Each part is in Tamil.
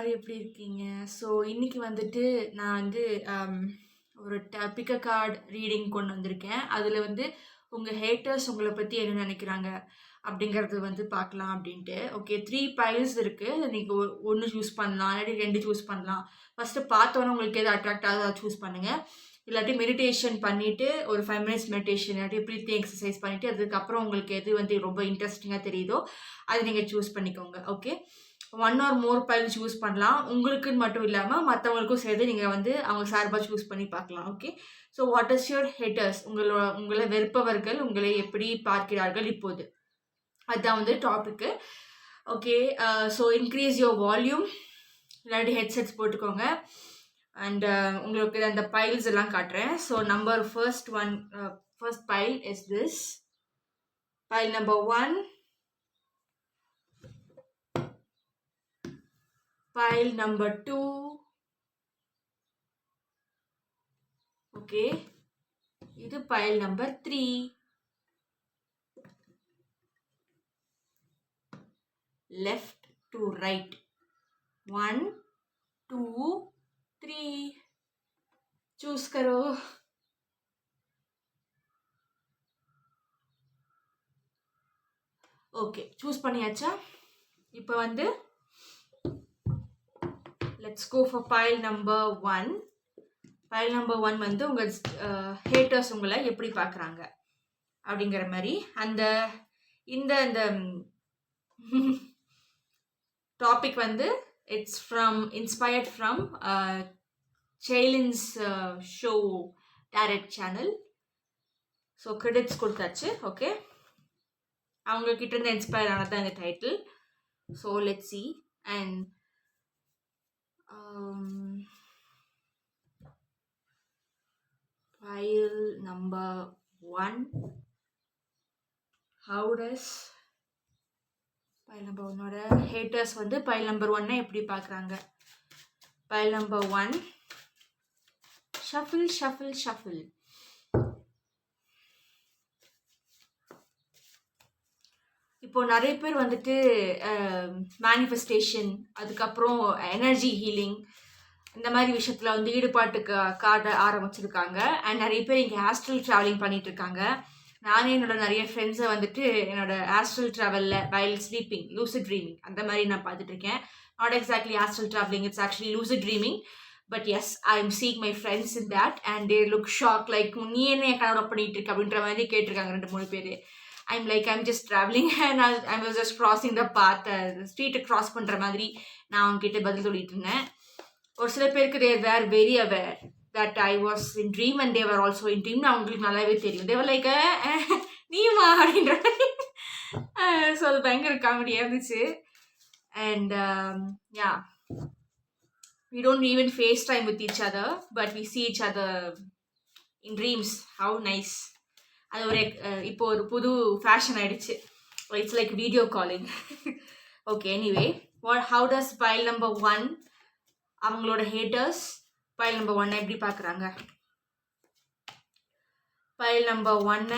எல்லாரும் எப்படி இருக்கீங்க? ஸோ இன்னைக்கு வந்துட்டு நான் வந்து ஒரு பிக் கார்டு ரீடிங் கொண்டு வந்திருக்கேன். அதில் வந்து உங்கள் ஹேட்டர்ஸ் உங்களை பற்றி என்ன நினைக்கிறாங்க அப்படிங்கிறது வந்து பார்க்கலாம் அப்படின்ட்டு. ஓகே, 3 பைல்ஸ் இருக்குது. அதில் நீங்கள் ஒன்று சூஸ் பண்ணலாம், இல்லாட்டி 2 சூஸ் பண்ணலாம். ஃபஸ்ட்டு பார்த்தோன்னே உங்களுக்கு எது அட்ராக்ட் ஆகுதோ அதை சூஸ் பண்ணுங்கள். இல்லாட்டி மெடிடேஷன் பண்ணிவிட்டு ஒரு 5 மினிட்ஸ் மெடிடேஷன் இல்லாட்டி ப்ரீத்திங் எக்ஸசைஸ் பண்ணிவிட்டு அதுக்கப்புறம் உங்களுக்கு எது வந்து ரொம்ப இன்ட்ரெஸ்டிங்காக தெரியுதோ அதை நீங்கள் சூஸ் பண்ணிக்கோங்க. ஓகே, 1 ஆர் மோர் பைல் சூஸ் பண்ணலாம். உங்களுக்குன்னு மட்டும் இல்லாமல் மற்றவங்களுக்கும் சேர்த்து நீங்கள் வந்து அவங்க சார்பாக சூஸ் பண்ணி பார்க்கலாம். Okay, so what is your haters? உங்களை வெறுப்பவர்கள் உங்களை எப்படி பார்க்கிறார்கள் இப்போது? அதுதான் வந்து topic. Okay, so increase your volume, இல்லாட்டி ஹெட்செட்ஸ் போட்டுக்கோங்க. அண்ட் உங்களுக்கு அந்த பைல்ஸ் எல்லாம் காட்டுறேன். ஸோ ஃபர்ஸ்ட் pile is this. Pile number 1, pile number 2, okay, இது pile number 3, left to right, 1 2 3, choose करो. ஓகே, சூஸ் பண்ணியாச்சா? இப்போ வந்து let's go for pile number 1. pile number 1 வந்து உங்கள் ஹேட்டர்ஸ் உங்களை எப்படி பார்க்குறாங்க அப்படிங்கிற மாதிரி இந்த டாபிக் வந்து it's inspired from Chaylin's show direct channel. So credits கொடுத்தாச்சு. ஓகே, அவங்கக்கிட்ட இருந்து இன்ஸ்பயர் ஆனதான் இந்த title. So let's see. And pile number 1, how does pile number 1 ஓட haters வந்து pile number 1 எப்படி பார்க்குறாங்க? pile number 1, shuffle shuffle shuffle. இப்போ நிறைய பேர் வந்துட்டு மேனிஃபெஸ்டேஷன், அதுக்கப்புறம் எனர்ஜி ஹீலிங், இந்த மாதிரி விஷயத்தில் வந்து ஈடுபாட்டுக்கு காட்ட ஆரம்பிச்சிருக்காங்க. அண்ட் நிறைய பேர் இங்கே ஆஸ்ட்ரல் ட்ராவலிங் பண்ணிட்டு இருக்காங்க. நானே என்னோட நிறைய ஃப்ரெண்ட்ஸை வந்துட்டு என்னோட ஆஸ்ட்ரல் ட்ராவலில் வைல் ஸ்லீப்பிங், லூசிட் ட்ரீமிங் அந்த மாதிரி நான் பார்த்துட்டு இருக்கேன். Not exactly astral travelling, it's actually lucid dreaming. But yes, I am seek my friends in that and they look shock, like நீ என்ன கனவு பண்ணிட்டு இருக்க அப்படின்ற மாதிரி கேட்டிருக்காங்க 2-3 பேர். I'm just traveling and I was just crossing the path, ஸ்ட்ரீட்டை க்ராஸ் பண்ணுற மாதிரி நான் அவங்ககிட்ட பதில் சொல்லிட்டு இருந்தேன். ஒரு சில பேருக்கு they were very aware that I was in dream and they were also in dream. அவங்களுக்கு நல்லாவே தெரியும். they were like நீமா அப்படின்ற மாதிரி. ஸோ அது பயங்கர காமெடியாக இருந்துச்சு. And yeah, we don't even FaceTime with each other, but we see each other in dreams. How nice. அது ஒரு இப்போ ஒரு புது ஃபேஷன் ஆயிடுச்சு. It's like video calling. Okay, anyway, how does pile number 1 அவங்களோட ஹேட்டர்ஸ் pile number 1 எப்படி பார்க்குறாங்க? pile number 1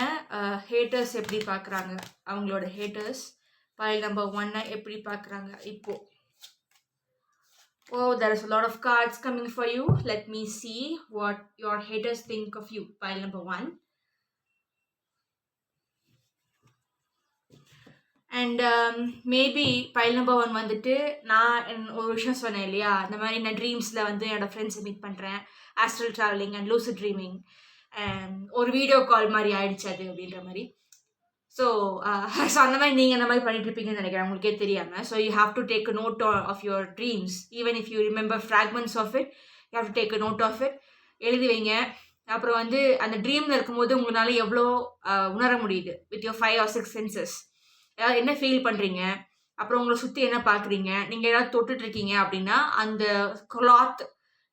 ஹேட்டர்ஸ் எப்படி பார்க்குறாங்க? அவங்களோட ஹேட்டர்ஸ் pile number 1 எப்படி பார்க்குறாங்க இப்போ? Oh, there is a lot of cards coming for you. Let me see what your haters think of you. pile number 1. And maybe file number 1 வந்துட்டு நான் ஒரு விஷயம் சொன்னேன் இல்லையா, இந்த மாதிரி நான் ட்ரீம்ஸில் வந்து என்னோடய ஃப்ரெண்ட்ஸை மீட் பண்ணுறேன், astral travelling and lucid dreaming, ஒரு வீடியோ கால் மாதிரி ஆயிடுச்சு அது அப்படின்ற மாதிரி. ஸோ அந்த மாதிரி நீங்கள் அந்த மாதிரி பண்ணிட்டு இருப்பீங்கன்னு நினைக்கிறேன், உங்களுக்கே தெரியாமல். So you have to take a note of your dreams. Even if you remember fragments of it, you have to take a note of it. எழுதி வைங்க. அப்புறம் வந்து அந்த ட்ரீமில் இருக்கும்போது உங்களால் எவ்வளோ உணர முடியுது வித் யோர் 5 or 6 சென்சஸ். ஏதாவது என்ன ஃபீல் பண்ணுறீங்க, அப்புறம் உங்களை சுற்றி என்ன பார்க்குறீங்க, நீங்கள் ஏதாவது தொட்டுட்ருக்கீங்க அப்படின்னா அந்த கிளாத்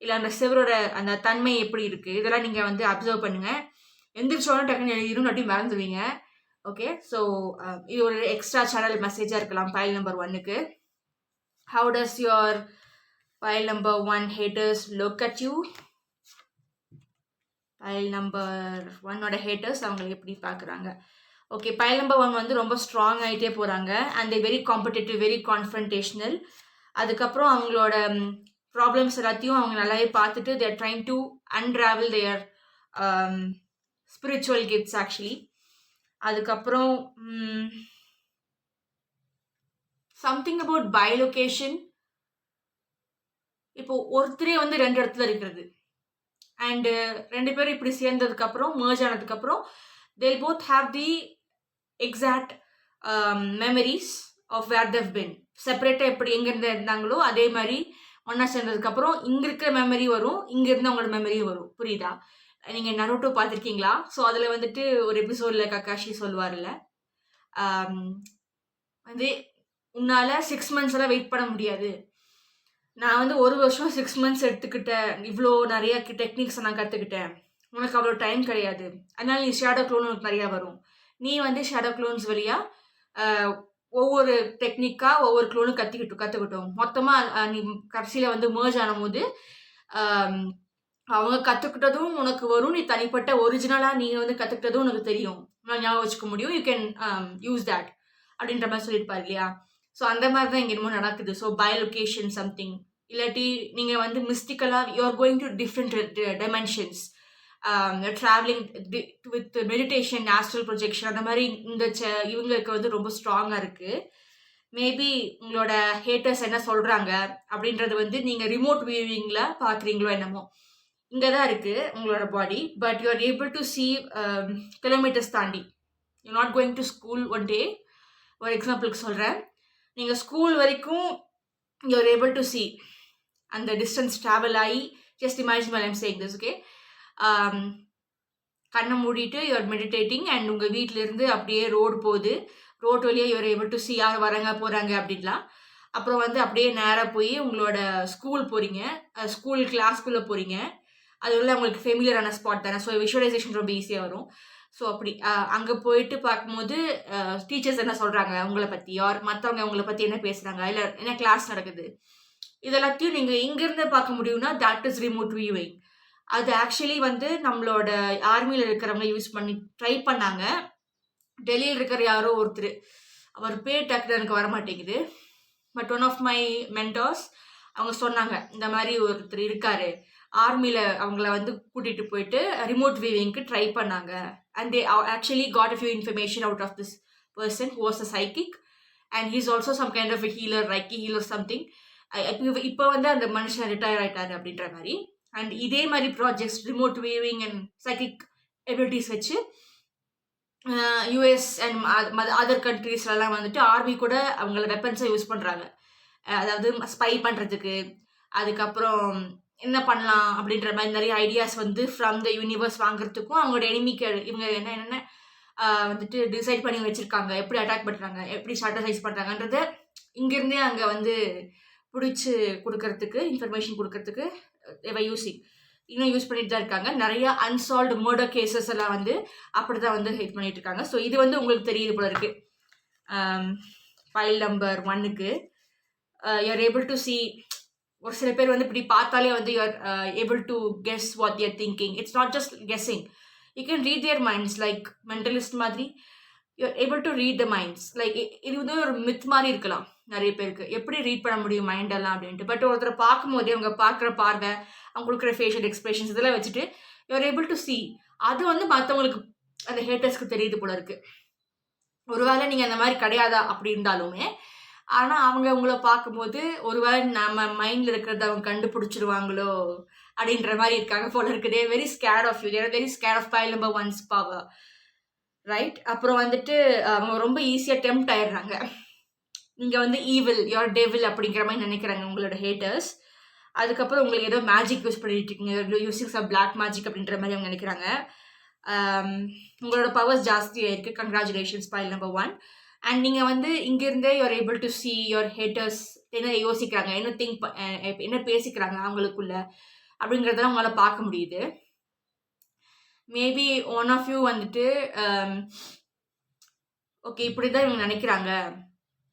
இல்லை அந்த செவரோட அந்த தன்மை எப்படி இருக்குது, இதெல்லாம் நீங்கள் வந்து அப்சர்வ் பண்ணுங்கள். எந்திரிச்சோன்னு டக்குன்னு எழுதிடும், நட்டி மறந்துடுவீங்க. ஓகே, ஸோ இது ஒரு எக்ஸ்ட்ரா சேனல் மெசேஜாக இருக்கலாம் pile number 1க்கு. how does your pile number 1 haters look at you? pile number 1ஓட ஹேட்டர்ஸ் அவங்களை எப்படி பார்க்குறாங்க? ஓகே, pile number 1 வந்து ரொம்ப ஸ்ட்ராங் ஆகிட்டே போகிறாங்க. And they very competitive, very confrontational. அதுக்கப்புறம் அவங்களோட ப்ராப்ளம்ஸ் எல்லாத்தையும் அவங்க நல்லாவே பார்த்துட்டு they're trying to unravel their spiritual gifts actually. அதுக்கப்புறம் சம்திங் அபவுட் பைலொகேஷன். இப்போ ஒருத்தரே வந்து 2 இடத்துல இருக்கிறது அண்டு 2 பேரும் இப்படி சேர்ந்ததுக்கப்புறம் மர்ஜ் ஆனதுக்கப்புறம் they'll both have the exact memories of where they've been. செப்பரேட்டாக எப்படி எங்கேருந்து இருந்தாங்களோ அதே மாதிரி ஒன்றா சேர்ந்ததுக்கப்புறம் இங்கே இருக்கிற மெமரி வரும், இங்கேருந்து அவங்களோட மெமரியும் வரும். புரியுதா? நீங்கள் நருட்டோ பார்த்துருக்கீங்களா? ஸோ அதில் வந்துட்டு ஒரு எபிசோடில் கக்காஷி சொல்லுவார்ல, வந்து உன்னால் 6 months எல்லாம் வெயிட் பண்ண முடியாது, நான் வந்து 1 வருஷம் 6 months எடுத்துக்கிட்டேன், இவ்வளோ நிறைய டெக்னிக்ஸை நான் கற்றுக்கிட்டேன், உனக்கு அவ்வளோ டைம் கிடையாது, அதனால நீ ஷேடோ க்ளோன் உனக்கு நிறையா வரும், நீ வந்து ஷேடோ க்ளோன்ஸ் வழியாக ஒவ்வொரு டெக்னிக்காக ஒவ்வொரு க்ளோனும் கற்றுக்கிட்டோம் மொத்தமாக நீ கடைசியில் வந்து மர்ஜ் ஆனும்போது அவங்க கற்றுக்கிட்டதும் உனக்கு வரும், நீ தனிப்பட்ட ஒரிஜினலாக நீங்கள் வந்து கற்றுக்கிட்டதும் உனக்கு தெரியும், நான் ஞாபகம் வச்சுக்க முடியும், யூ கேன் யூஸ் தேட் அப்படின்ற மாதிரி சொல்லியிருப்பார் இல்லையா? ஸோ அந்த மாதிரி தான் இங்கே என்னமோ நடக்குது. ஸோ பைலொகேஷன் சம்திங், இல்லாட்டி நீங்கள் வந்து மிஸ்டிக்கலாக you are going to different dimensions, travelling with meditation, astral projection, அந்த மாதிரி இந்த இவங்களுக்கு வந்து ரொம்ப ஸ்ட்ராங்காக இருக்குது. மேபி உங்களோட ஹேட்டர்ஸ் என்ன சொல்கிறாங்க அப்படின்றது வந்து நீங்கள் ரிமோட் வியூவிங்கில் பார்க்குறீங்களோ என்னமோ, இங்கே தான் இருக்குது உங்களோட body, but you are able to see kilometres தாண்டி. You not going to school one day. ஒரு எக்ஸாம்பிளுக்கு சொல்கிறேன், நீங்கள் ஸ்கூல் வரைக்கும் you are able to see அந்த டிஸ்டன்ஸ் ட்ராவல் ஆகி, just imagine while I'm saying this, okay? கண்ணை மூடிட்டு யூஆர் மெடிடேட்டிங் அண்ட் உங்கள் வீட்டிலேருந்து அப்படியே ரோடு போகுது, ரோட் வழியாக யூஆர் ஏபிள் டு சி யார் வராங்க போகிறாங்க அப்படின்லாம். அப்புறம் வந்து அப்படியே நேராக போய் உங்களோட ஸ்கூல் போகிறீங்க, ஸ்கூல் கிளாஸ்க்குள்ளே போகிறீங்க, அது உள்ள உங்களுக்கு ஃபெமிலியரான ஸ்பாட் தானே, ஸோ விஷுவலைசேஷன் ரொம்ப ஈஸியாக வரும். ஸோ அப்படி அங்கே போயிட்டு பார்க்கும்போது டீச்சர்ஸ் என்ன சொல்கிறாங்க உங்களை பற்றி, ஆர் மற்றவங்க உங்களை பற்றி என்ன பேசுகிறாங்க, இல்லை என்ன கிளாஸ் நடக்குது, இதெல்லாத்தையும் நீங்கள் இங்கேருந்து பார்க்க முடியும்னா தட் இஸ் ரிமோட் வியூவிங். அது ஆக்சுவலி வந்து நம்மளோட ஆர்மியில் இருக்கிறவங்க யூஸ் பண்ணி ட்ரை பண்ணாங்க. டெல்லியில் இருக்கிற யாரோ ஒருத்தர், அவர் பேர் டக்குனு எனக்கு வர மாட்டேங்குது, but one of my mentors அவங்க சொன்னாங்க இந்த மாதிரி ஒருத்தர் இருக்காரு ஆர்மியில், அவங்கள வந்து கூட்டிகிட்டு போயிட்டு ரிமோட் வியூவிங்க்கு ட்ரை பண்ணாங்க. And they actually got a few information out of this person who was a psychic and he's also some kind of healer, reiki healer something. இப்போ வந்து அந்த மனுஷன் ரிட்டையர் ஆகிட்டாரு அப்படின்ற மாதிரி. அண்ட் இதே மாதிரி projects remote viewing and psychic abilities வச்சு யூஎஸ் அண்ட் அதர் கண்ட்ரீஸ்லாம் வந்துட்டு ஆர்மி கூட அவங்கள வெப்பன்ஸை யூஸ் பண்ணுறாங்க, அதாவது ஸ்பை பண்ணுறதுக்கு, அதுக்கப்புறம் என்ன பண்ணலாம் அப்படின்ற மாதிரி நிறைய ஐடியாஸ் வந்து ஃப்ரம் த யூனிவர்ஸ் வாங்குறதுக்கும் அவங்களோட எனிமிக்கு இவங்க என்னென்ன வந்துட்டு டிசைட் பண்ணி வச்சுருக்காங்க, எப்படி அட்டாக் பண்ணுறாங்க, எப்படி ஸ்ட்ராட்டஜைஸ் பண்ணுறாங்கன்றத இங்கேருந்தே அங்கே வந்து பிடிச்சி கொடுக்கறதுக்கு, இன்ஃபர்மேஷன் கொடுக்கறதுக்கு யூஸிங் இன்னும் யூஸ் பண்ணிட்டு தான் இருக்காங்க. நிறைய அன்சால்வ்டு மர்டர் கேசஸ் எல்லாம் வந்து அப்படி தான் வந்து ஹெல்ப் பண்ணிட்டு இருக்காங்க. ஸோ இது வந்து உங்களுக்கு தெரியுது போல இருக்கு. ஃபைல் நம்பர் 1க்கு யூஆர் ஏபிள் டு சி, ஒரு சில பேர் வந்து இப்படி பார்த்தாலே வந்து you're able to guess what you're thinking. It's not just guessing, you can read their minds like mentalist மாதிரி. You're able to read the minds. Like இது வந்து ஒரு மித் மாதிரி இருக்கலாம் நிறைய பேருக்கு, எப்படி ரீட் பண்ண முடியும் மைண்டெல்லாம் அப்படின்ட்டு. பட் ஒருத்தரை பார்க்கும்போதே அவங்க பார்க்குற பார்வை, அவங்க கொடுக்குற ஃபேஷியல் எக்ஸ்பிரஷன்ஸ் இதெல்லாம் வச்சுட்டு யூஆர் ஏபிள் டு சி. அது வந்து மற்றவங்களுக்கு அந்த ஹேட்டர்ஸ்க்கு தெரியுது போல இருக்கு. ஒருவேளை நீங்கள் அந்த மாதிரி கிடையாதா அப்படி இருந்தாலுமே, ஆனால் அவங்க உங்களை பார்க்கும்போது ஒருவேளை நம்ம மைண்டில் இருக்கிறத அவங்க கண்டுபிடிச்சிருவாங்களோ அப்படின்ற மாதிரி இருக்காங்க போல இருக்குது. Very scared of you, there very scared of file number 1's power, right? அப்புறம் வந்துட்டு அவங்க ரொம்ப ஈஸியாக டெம்ப்ட் ஆயிடுறாங்க. நீங்கள் வந்து ஈவில், யுவர் டெவில் அப்படிங்கிற மாதிரி நினைக்கிறாங்க உங்களோட ஹேட்டர்ஸ். அதுக்கப்புறம் உங்களுக்கு ஏதோ மேஜிக் யூஸ் பண்ணிட்டு இருக்கீங்க, யூஸிங் சம் பிளாக் மேஜிக் அப்படின்ற மாதிரி அவங்க நினைக்கிறாங்க. உங்களோட பவர்ஸ் ஜாஸ்தியாக இருக்குது. Congratulations file number 1. அண்ட் நீங்கள் வந்து இங்கேருந்தே you're able to see your haters என்ன யோசிக்கிறாங்க, என்ன பேசிக்கிறாங்க அவங்களுக்குள்ள அப்படிங்கிறதெல்லாம் உங்களால் பார்க்க முடியுது. மேபி ஒன் ஆஃப் யூ வந்துட்டு ஓகே இப்படி தான் இவங்க நினைக்கிறாங்க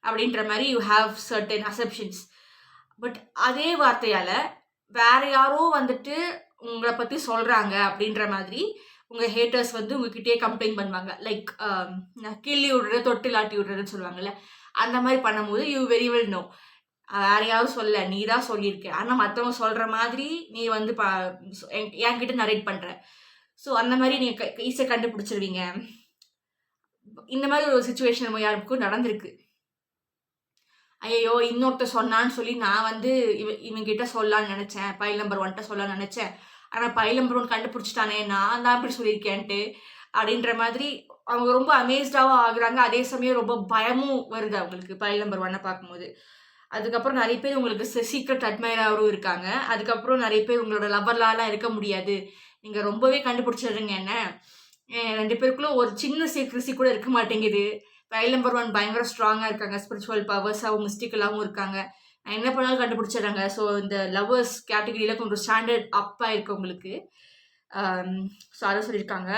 அப்படின்ற மாதிரி you have certain assumptions. But அதே வார்த்தையால் வேற யாரோ வந்துட்டு உங்களை பற்றி சொல்கிறாங்க அப்படின்ற மாதிரி உங்கள் ஹேட்டர்ஸ் வந்து உங்ககிட்டயே கம்ப்ளைண்ட் பண்ணுவாங்க. லைக் கிள்ளி விடுறது, தொட்டில் ஆட்டி விடுறதுன்னு சொல்லுவாங்கல்ல, அந்த மாதிரி பண்ணும்போது யூ வெரி வெல் நோ வேறையாவது சொல்ல, நீ தான் சொல்லியிருக்க. ஆனால் மற்றவங்க சொல்கிற மாதிரி நீ வந்து என்கிட்ட நரேட் பண்ணுற. ஸோ அந்த மாதிரி நீங்கள் ஈஸியாக கண்டுபிடிச்சிருவீங்க. இந்த மாதிரி ஒரு சுச்சுவேஷன் நம்ம யாருக்கும் நடந்திருக்கு. ஐயோ இன்னொருத்தர் சொன்னான்னு சொல்லி நான் வந்து இவங்கிட்ட சொல்லலான்னு நினச்சேன், பைல் நம்பர் 1 சொல்லலான்னு நினச்சேன். ஆனால் பைல் நம்பர் 1 கண்டுபிடிச்சிட்டானே, நான் தான் இப்படி சொல்லியிருக்கேன்ட்டு அப்படின்ற மாதிரி அவங்க ரொம்ப அமேஸ்டாகவும் ஆகுறாங்க. அதே சமயம் ரொம்ப பயமும் வருது அவங்களுக்கு பைல் நம்பர் 1 பார்க்கும்போது. அதுக்கப்புறம் நிறைய பேர் உங்களுக்கு சீக்ரெட் அட்மையராகவும் இருக்காங்க. அதுக்கப்புறம் நிறைய பேர் உங்களோட லவர்லாலாம் இருக்க முடியாது, நீங்கள் ரொம்பவே கண்டுபிடிச்சிடுறீங்க என்ன. 2 பேருக்குள்ள ஒரு சின்ன சீக்ரஸி கூட இருக்க மாட்டேங்குது. பைல் நம்பர் 1 பயங்கர ஸ்ட்ராங்காக இருக்காங்க, ஸ்பிரிச்சுவல் பவர்ஸாகவும் மிஸ்டிக்கலாகவும் இருக்காங்க. நான் என்ன பண்ணாலும் கண்டுபிடிச்சிடுறாங்க. ஸோ இந்த லவ்வர்ஸ் கேட்டகரியில் கொஞ்சம் ஸ்டாண்டர்ட் அப்பாக இருக்கு உங்களுக்கு. ஸோ அதை சொல்லியிருக்காங்க.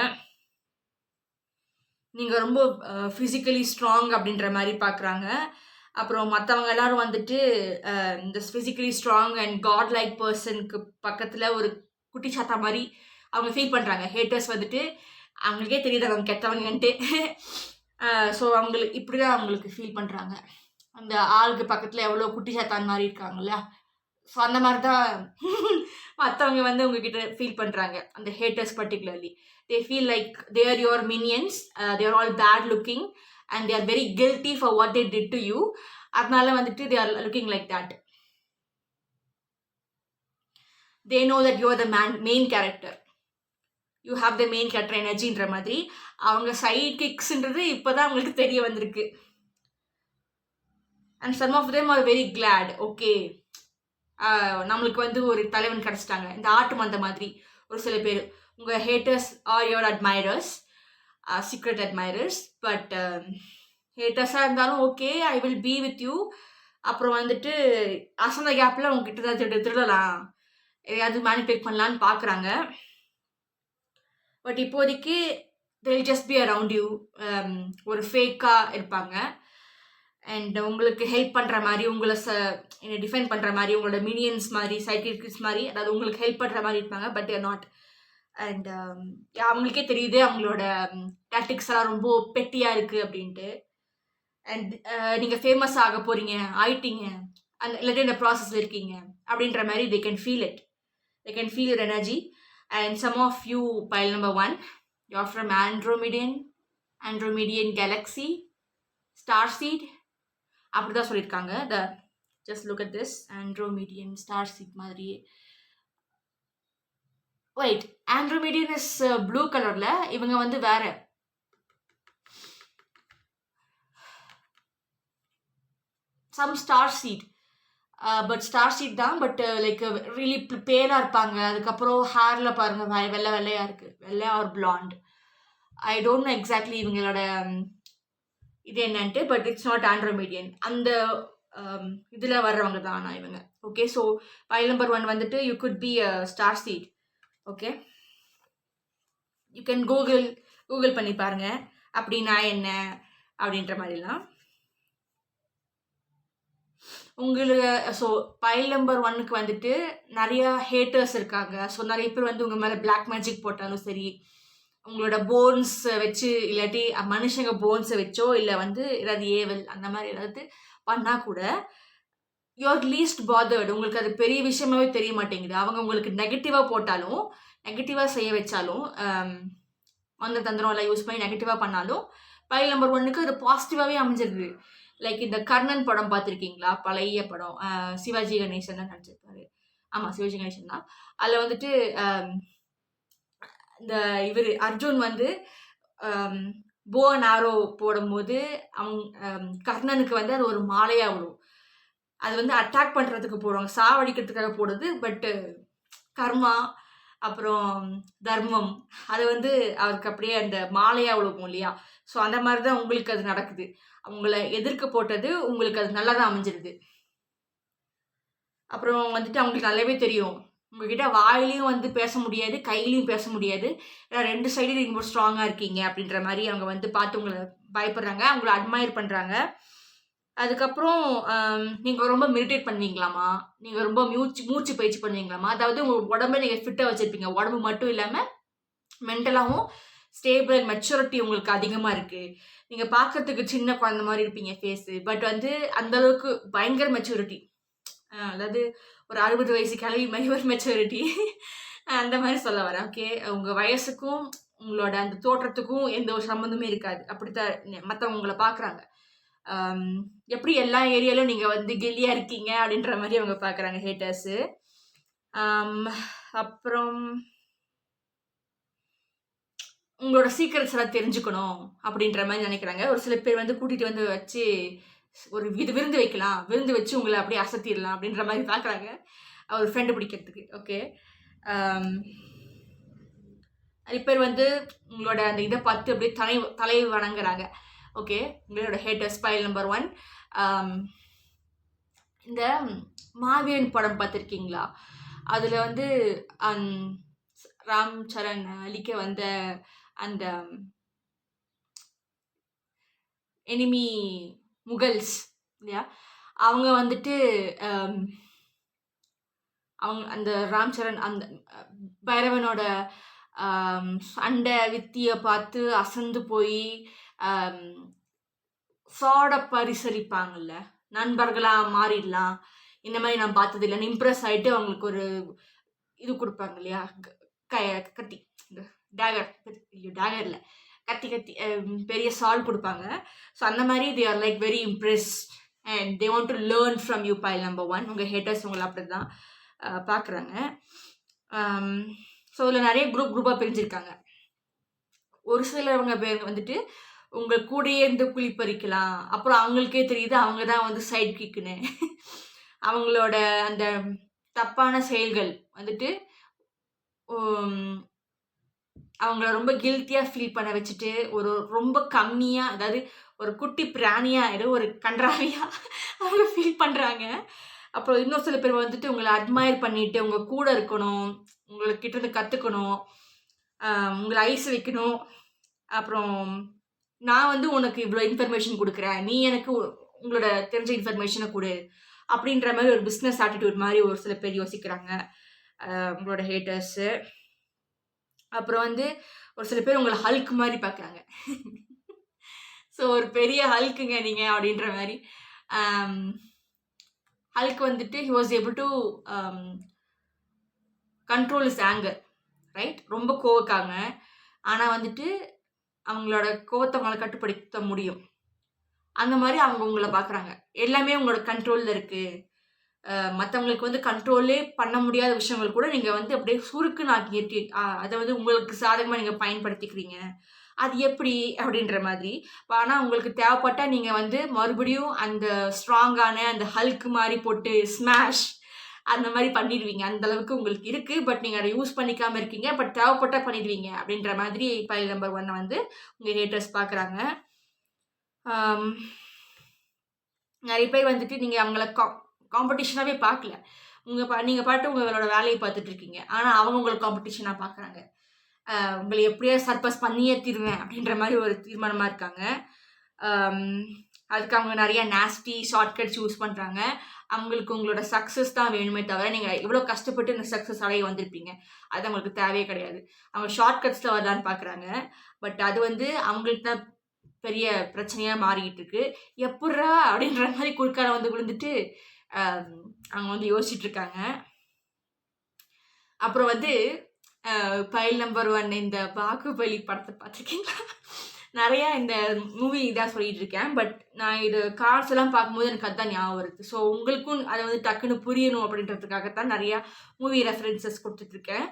நீங்கள் ரொம்ப ஃபிசிக்கலி ஸ்ட்ராங் அப்படின்ற மாதிரி பார்க்குறாங்க. அப்புறம் மற்றவங்க எல்லாரும் வந்துட்டு இந்த physically strong and god like பர்சனுக்கு பக்கத்தில் ஒரு குட்டி சாத்தா மாதிரி அவங்க ஃபீல் பண்ணுறாங்க. ஹேட்டர்ஸ் வந்துட்டு அவங்களுக்கே தெரியுது அவங்க கெட்டவங்கன்ட்டு. ஸோ அவங்களுக்கு இப்படி தான் அவங்களுக்கு ஃபீல் பண்ணுறாங்க. அந்த ஆளுக்கு பக்கத்தில் எவ்வளோ குட்டி சாத்தான் மாதிரி இருக்காங்களா, ஸோ அந்த மாதிரி தான் மற்றவங்க வந்து உங்ககிட்ட ஃபீல் பண்ணுறாங்க. அந்த haters particularly they feel like they are your minions, they are all bad looking and they are very guilty for what they did to you. அதனால வந்துட்டு they are looking like that. They know that you are the main character, you have the main character எனர்ஜின்ற மாதிரி. அவங்க சைட் கிக்ஸ்ன்றது இப்போ தான் அவங்களுக்கு தெரிய வந்திருக்கு. And some of them are very glad. Okay, நம்மளுக்கு வந்து ஒரு தலைவன் கிடச்சிட்டாங்க. இந்த ஆட்டு மந்த மாதிரி ஒரு சில பேர் உங்கள் haters are your admirers, secret admirers. But ஹேட்டர்ஸாக இருந்தாலும் okay, I will be with you. அப்புறம் வந்துட்டு அசந்த கேப்பில் உங்ககிட்ட தான் திருடலாம், எதையாவது மேனிபுலேட் பண்ணலான்னு பார்க்குறாங்க. பட் இப்போதைக்கு they will just be around you. ஒரு ஃபேக்காக இருப்பாங்க. அண்ட் உங்களுக்கு ஹெல்ப் பண்ணுற மாதிரி, உங்களை டிஃபெண்ட் பண்ணுற மாதிரி, உங்களோட மினியன்ஸ் மாதிரி, சைக்கிள்ஸ் மாதிரி, அதாவது உங்களுக்கு ஹெல்ப் பண்ணுற மாதிரி இருப்பாங்க. But there not. அண்ட் அவங்களுக்கே தெரியுது அவங்களோட டாக்டிக்ஸ் எல்லாம் ரொம்ப பெட்டியாக இருக்குது அப்படின்ட்டு. அண்ட் நீங்கள் ஃபேமஸ் ஆக போகிறீங்க, ஆயிட்டீங்க, அந்த இல்லாட்டி இந்த ப்ராசஸில் இருக்கீங்க அப்படின்ற மாதிரி they can feel it. They can feel your energy. And some of you, pile number 1, you're from Andromedian galaxy, starseed. அப்படிதான் சொல்லியிருக்காங்க. Just look at this, Andromedian starseed மாதிரி. Wait, Andromedian is blue colorல, இவங்க வந்து வேற. Some starseed, பட் ஸ்டார்சீட் தான். பட் லைக் ரியலி பேலாக இருப்பாங்க. அதுக்கப்புறம் ஹேரில் பாருங்கள் வெள்ளையாக இருக்குது, வெள்ளை or blond. I don't know exactly இவங்களோட இது என்னன்ட்டு. But it's not Andromedan. அந்த இதில் வர்றவங்க தான் ஆனால் இவங்க. ஓகே, ஸோ பைல் நம்பர் 1 வந்துட்டு you could be a starseed. Okay, you can Google பண்ணி பாருங்கள் அப்படின்னா என்ன அப்படின்ற மாதிரிலாம் உங்களுக்கு. ஸோ பைல் நம்பர் 1க்கு வந்துட்டு நிறைய ஹேட்டர்ஸ் இருக்காங்க. ஸோ நிறைய பேர் வந்து உங்கள் மேலே பிளாக் மேஜிக் போட்டாலும் சரி, உங்களோட போன்ஸை வச்சு, இல்லாட்டி மனுஷங்க போன்ஸை வச்சோ, இல்லை வந்து ஏதாவது ஏவல் அந்த மாதிரி ஏதாவது பண்ணால் கூட யூஆர் லீஸ்ட் பாதர்டு. உங்களுக்கு அது பெரிய விஷயமாவே தெரிய மாட்டேங்குது. அவங்க உங்களுக்கு நெகட்டிவாக போட்டாலும், நெகட்டிவாக செய்ய வச்சாலும், மந்திர தந்திரம் எல்லாம் யூஸ் பண்ணி நெகட்டிவாக பண்ணாலும் பைல் நம்பர் 1க்கு அது பாசிட்டிவாகவே அமைஞ்சிருது. லைக் இந்த கர்ணன் படம் பார்த்துருக்கீங்களா? பழைய படம், சிவாஜி கணேசன் தான் நடிச்சிருப்பாரு. ஆமாம், சிவாஜி கணேசன் தான். அதில் வந்துட்டு இந்த இவர் அர்ஜுன் வந்து போ அண்ட் ஆரோ போடும்போது கர்ணனுக்கு வந்து அது ஒரு மாலையாக விடும். அது வந்து அட்டாக் பண்ணுறதுக்கு போடுவாங்க, சாவடிக்கிறதுக்காக போடுறது. பட்டு கர்மா அப்புறம் தர்மம் அது வந்து அவருக்கு அப்படியே அந்த மாலையாக விழுவும் இல்லையா? ஸோ அந்த மாதிரி தான் உங்களுக்கு அது நடக்குது. அவங்கள எதிர்க்க போட்டது உங்களுக்கு அது நல்லா தான் அமைஞ்சிருது. அப்புறம் வந்துட்டு அவங்களுக்கு நல்லாவே தெரியும், உங்ககிட்ட வாயிலையும் வந்து பேச முடியாது, கையிலையும் பேச முடியாது. ஏன்னா 2 சைடும் நீங்கள் ரொம்ப ஸ்ட்ராங்காக இருக்கீங்க அப்படின்ற மாதிரி அவங்க வந்து பார்த்து உங்களை பயப்படுறாங்க, அவங்கள அட்மையர் பண்ணுறாங்க. அதுக்கப்புறம் நீங்கள் ரொம்ப மெடிடேட் பண்ணுவீங்களாமா, நீங்கள் ரொம்ப மூச்சு பயிற்சி பண்ணுவீங்களாமா. அதாவது உங்கள் உடம்பை நீங்கள் ஃபிட்டாக வச்சுருப்பீங்க. உடம்பு மட்டும் இல்லாமல் மென்டலாகவும் ஸ்டேபிள், மெச்சூரிட்டி உங்களுக்கு அதிகமாக இருக்குது. நீங்கள் பார்க்கறதுக்கு சின்ன குழந்த மாதிரி இருப்பீங்க ஃபேஸு, பட் வந்து அந்தளவுக்கு பயங்கர மெச்சூரிட்டி. அதாவது ஒரு 60 வயசு கிளவி மாதிரி ஒரு மெச்சூரிட்டி அந்த மாதிரி சொல்ல வரேன். ஓகே, உங்கள் வயசுக்கும் உங்களோட அந்த தோற்றத்துக்கும் எந்த ஒரு சம்மந்தமே இருக்காது. அப்படித்தான் மற்றவங்க உங்களை பார்க்குறாங்க. எப்படி எல்லா ஏரியாலும் நீங்கள் வந்து கெல்லியாக இருக்கீங்க அப்படின்ற மாதிரி அவங்க பார்க்குறாங்க ஹேட்டர்ஸு. அப்புறம் உங்களோட சீக்கிரட்ஸ் எல்லாம் தெரிஞ்சுக்கணும் அப்படின்ற மாதிரி நினைக்கிறாங்க. ஒரு சில பேர் வந்து கூட்டிகிட்டு வந்து வச்சு ஒரு விருந்து வைக்கலாம், விருந்து வச்சு உங்களை அப்படியே அசத்திடலாம் அப்படின்ற மாதிரி பார்க்குறாங்க ஒரு ஃப்ரெண்டு பிடிக்கிறதுக்கு. ஓகே, நிறைய பேர் வந்து உங்களோட அந்த இதை பார்த்து அப்படியே தலை வணங்குறாங்க. ஓகே, உங்களோட ஹேட்டர்ஸ் பைல் நம்பர் 1. இந்த மாவீரன் படம் பார்த்துருக்கீங்களா? அதில் வந்து ராம் சரண் அழிக்க வந்த அந்த எனிமி முகல்ஸ் இல்லையா, அவங்க வந்துட்டு அவங்க அந்த ராம் சரண் அந்த பைரவனோட சண்டை வித்தியை பார்த்து அசந்து போய் சாட பரிசளிப்பாங்கல்ல, நண்பர்களாக மாறிடலாம், இந்த மாதிரி நான் பார்த்தது இல்லைன்னு இம்ப்ரெஸ் ஆகிட்டு அவங்களுக்கு ஒரு இது கொடுப்பாங்க இல்லையா, கத்தி டேகர் இல்லை கத்தி பெரிய சால் கொடுப்பாங்க. ஸோ அந்த மாதிரி they are like very Impress and they want to learn from you file number 1. உங்கள் ஹேட்டர்ஸ் உங்களை அப்படி தான் பார்க்குறாங்க. ஸோ இதில் நிறைய குரூப்பாக பிரிஞ்சிருக்காங்க. ஒரு சிலவங்க பேர் வந்துட்டு உங்கள் கூடையே இருந்து குளிப்பறிக்கலாம், அப்புறம் அவங்களுக்கே தெரியுது அவங்க தான் வந்து சைட் கிக்குன்னு. அவங்களோட அந்த தப்பான செயல்கள் வந்துட்டு அவங்கள ரொம்ப கில்ட்டியாக ஃபீல் பண்ண வச்சுட்டு ஒரு ரொம்ப கம்மியாக, அதாவது ஒரு குட்டி பிராணியாக ஏதோ ஒரு கன்றாவியாக அவங்க ஃபீல் பண்ணுறாங்க. அப்புறம் இன்னொரு சில பேர் வந்துட்டு உங்களை அட்மையர் பண்ணிவிட்டு உங்கள் கூட இருக்கணும், உங்களுக்கு கிட்டேருந்து கற்றுக்கணும், உங்களை ஐஸ் வைக்கணும், அப்புறம் நான் வந்து உனக்கு இவ்வளோ இன்ஃபர்மேஷன் கொடுக்குறேன், நீ எனக்கு உங்களோட தெரிஞ்ச இன்ஃபர்மேஷனை கொடு அப்படின்ற மாதிரி ஒரு பிஸ்னஸ் ஆட்டிடியூட் மாதிரி ஒரு சில பேர் யோசிக்கிறாங்க உங்களோட ஹேட்டர்ஸு. அப்புறம் வந்து ஒரு சில பேர் உங்களை ஹல்க் மாதிரி பார்க்குறாங்க. ஸோ ஒரு பெரிய ஹல்க்குங்க நீங்கள் அப்படின்ற மாதிரி. ஹல்க் வந்துட்டு he was able to control is anger, right? ரொம்ப கோவக்காங்க, ஆனால் வந்துட்டு அவங்களோட கோவத்தை அவங்கள கட்டுப்படுத்த முடியும். அந்த மாதிரி அவங்க உங்களை பார்க்குறாங்க. எல்லாமே உங்களோட கண்ட்ரோலில் இருக்குது. மற்றவங்களுக்கு வந்து கண்ட்ரோலே பண்ண முடியாத விஷயங்கள் கூட நீங்கள் வந்து அப்படியே சுருக்குன்னு ஆக்கி அதை வந்து உங்களுக்கு சாதகமாக நீங்கள் பயன்படுத்திக்கிறீங்க. அது எப்படி அப்படின்ற மாதிரி. ஆனால் உங்களுக்கு தேவைப்பட்டால் நீங்கள் வந்து மறுபடியும் அந்த ஸ்ட்ராங்கான அந்த ஹல்க் மாதிரி போட்டு ஸ்மாஷ் அந்த மாதிரி பண்ணிடுவீங்க. அந்தளவுக்கு உங்களுக்கு இருக்குது. பட் நீங்கள் அதை யூஸ் பண்ணிக்காமல் இருக்கீங்க. பட் தேவைப்பட்டால் பண்ணிடுவீங்க அப்படின்ற மாதிரி பைல் நம்பர் 1 வந்து உங்கள் ஹேட்டர்ஸ் பார்க்குறாங்க. நிறைய பேர் வந்துட்டு நீங்கள் அவங்கள காம்படிஷனாகவே பார்க்கல. நீங்கள் பாட்டு உங்களோட வேலையை பார்த்துட்ருக்கீங்க, ஆனால் அவங்க உங்களை காம்படிஷனாக பார்க்குறாங்க. உங்களை எப்படியோ சர்பஸ் பண்ணியே தீருவேன் அப்படின்ற மாதிரி ஒரு தீர்மானமாக இருக்காங்க. அதுக்கு அவங்க நிறையா நாஸ்டி ஷார்ட்கட்ஸ் யூஸ் பண்ணுறாங்க. அவங்களுக்கு உங்களோட சக்ஸஸ் தான் வேணுமே தவிர நீங்கள் இவ்வளோ கஷ்டப்பட்டு இந்த சக்ஸஸ் அடைய வந்திருப்பீங்க, அது அவங்களுக்கு தேவையே கிடையாது. அவங்க ஷார்ட்கட்ஸில் வரலான்னு பார்க்குறாங்க. பட் அது வந்து அவங்களுக்கு தான் பெரிய பிரச்சனையாக மாறிக்கிட்டு இருக்கு. எப்பட்றா அப்படின்ற மாதிரி குறுக்கால வந்து விழுந்துட்டு அவங்க வந்து யோசிச்சுட்ருக்காங்க. அப்புறம் வந்து பைல் நம்பர் 1 இந்த பாகுபலி படத்தை பார்த்துருக்கீங்களா? நிறையா இந்த மூவி இதாக சொல்லிகிட்டு இருக்கேன். பட் நான் இது கார்ட்ஸ் எல்லாம் பார்க்கும்போது எனக்கு அதுதான் ஞாபகம் வருது. ஸோ உங்களுக்கும் அதை வந்து டக்குன்னு புரியணும் அப்படின்றதுக்காகத்தான் நிறையா மூவி ரெஃபரன்சஸ் கொடுத்துட்ருக்கேன்.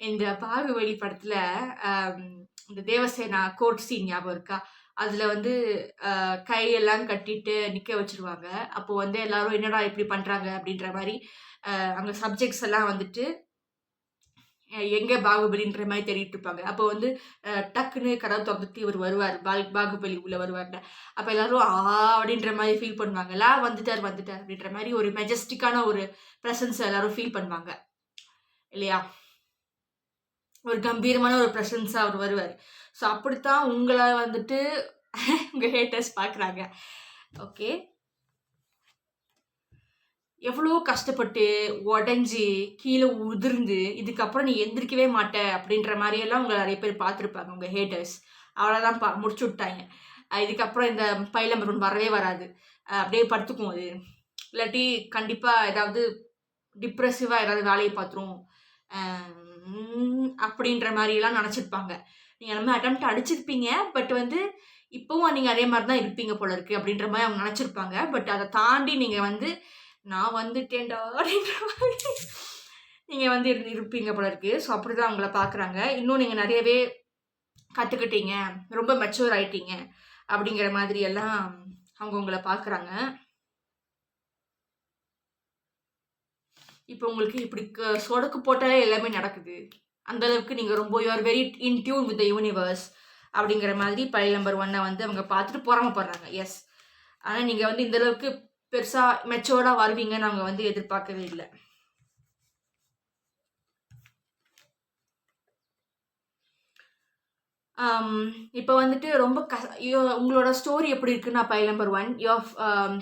இந்த பாகுபலி படத்தில் இந்த தேவசேனா கோர்ட் சீன் ஞாபகம் இருக்கா? அதில் வந்து கையெல்லாம் கட்டிட்டு நிற்க வச்சுருவாங்க. அப்போது வந்து எல்லோரும் என்னடா இப்படி பண்ணுறாங்க அப்படின்ற மாதிரி அங்கே சப்ஜெக்ட்ஸ் எல்லாம் வந்துட்டு எங்கே பாகுபலின்ற மாதிரி தேடிட்டு இருப்பாங்க. அப்போ வந்து டக்குன்னு கதவை திறந்துட்டு இவர் வருவார், பாகுபலி உள்ளே வருவார்ல. அப்போ எல்லோரும் அப்படின்ற மாதிரி ஃபீல் பண்ணுவாங்கல்ல, வந்துட்டார் அப்படின்ற மாதிரி ஒரு மெஜஸ்டிக்கான ஒரு ப்ரெசன்ஸ் எல்லோரும் ஃபீல் பண்ணுவாங்க இல்லையா? ஒரு கம்பீரமான ஒரு ப்ரெசன்ஸாக அவர் வருவார். ஸோ அப்படித்தான் உங்களை வந்துட்டு உங்கள் ஹேட்டர்ஸ் பார்க்குறாங்க. ஓகே, எவ்வளோ கஷ்டப்பட்டு உடஞ்சி கீழே உதிர்ந்து இதுக்கப்புறம் நீ எந்திரிக்கவே மாட்ட அப்படின்ற மாதிரியெல்லாம் உங்களை நிறைய பேர் பார்த்துருப்பாங்க உங்கள் ஹேட்டர்ஸ். அவ்வளோதான் முடிச்சு விட்டாங்க. இதுக்கப்புறம் இந்த பைல் நம்பர் 1 வரவே வராது, அப்படியே படுத்துக்கும் அது இல்லாட்டி கண்டிப்பாக ஏதாவது டிப்ரெசிவாக ஏதாவது வேலையை பார்த்துரும் அப்படின்ற மாதிரிலாம் நினச்சிருப்பாங்க. நீங்கள் எல்லாமே அட்டெம்ப்ட் அடிச்சிருப்பீங்க. பட் வந்து இப்போவும் நீங்கள் அதே மாதிரி தான் இருப்பீங்க போல இருக்கு அப்படின்ற மாதிரி அவங்க நினச்சிருப்பாங்க. பட் அதை தாண்டி நீங்கள் வந்து நான் வந்துட்டேன்டா அப்படின்ற மாதிரி நீங்கள் வந்து இருப்பீங்க போல இருக்கு. ஸோ அப்படி தான் அவங்கள பார்க்குறாங்க. இன்னும் நீங்கள் நிறையவே கற்றுக்கிட்டீங்க, ரொம்ப மெச்சூர் ஆயிட்டீங்க அப்படிங்கிற மாதிரி எல்லாம் அவங்க உங்களை பார்க்குறாங்க. இப்போ உங்களுக்கு இப்படி சொடக்கு போட்டாலே எல்லாமே நடக்குது. அந்த அளவுக்கு நீங்கள் ரொம்ப you are very in tune with the universe அப்படிங்கிற மாதிரி பைல் நம்பர் 1 வந்து அவங்க பார்த்துட்டு பொறாமப்படுறாங்க. எஸ், ஆனால் நீங்கள் வந்து இந்த அளவுக்கு பெருசாக மெச்சோர்டாக வருவீங்கன்னு அவங்க வந்து எதிர்பார்க்கவே இல்லை. இப்போ வந்துட்டு ரொம்ப உங்களோட ஸ்டோரி எப்படி இருக்குன்னா pile number 1 your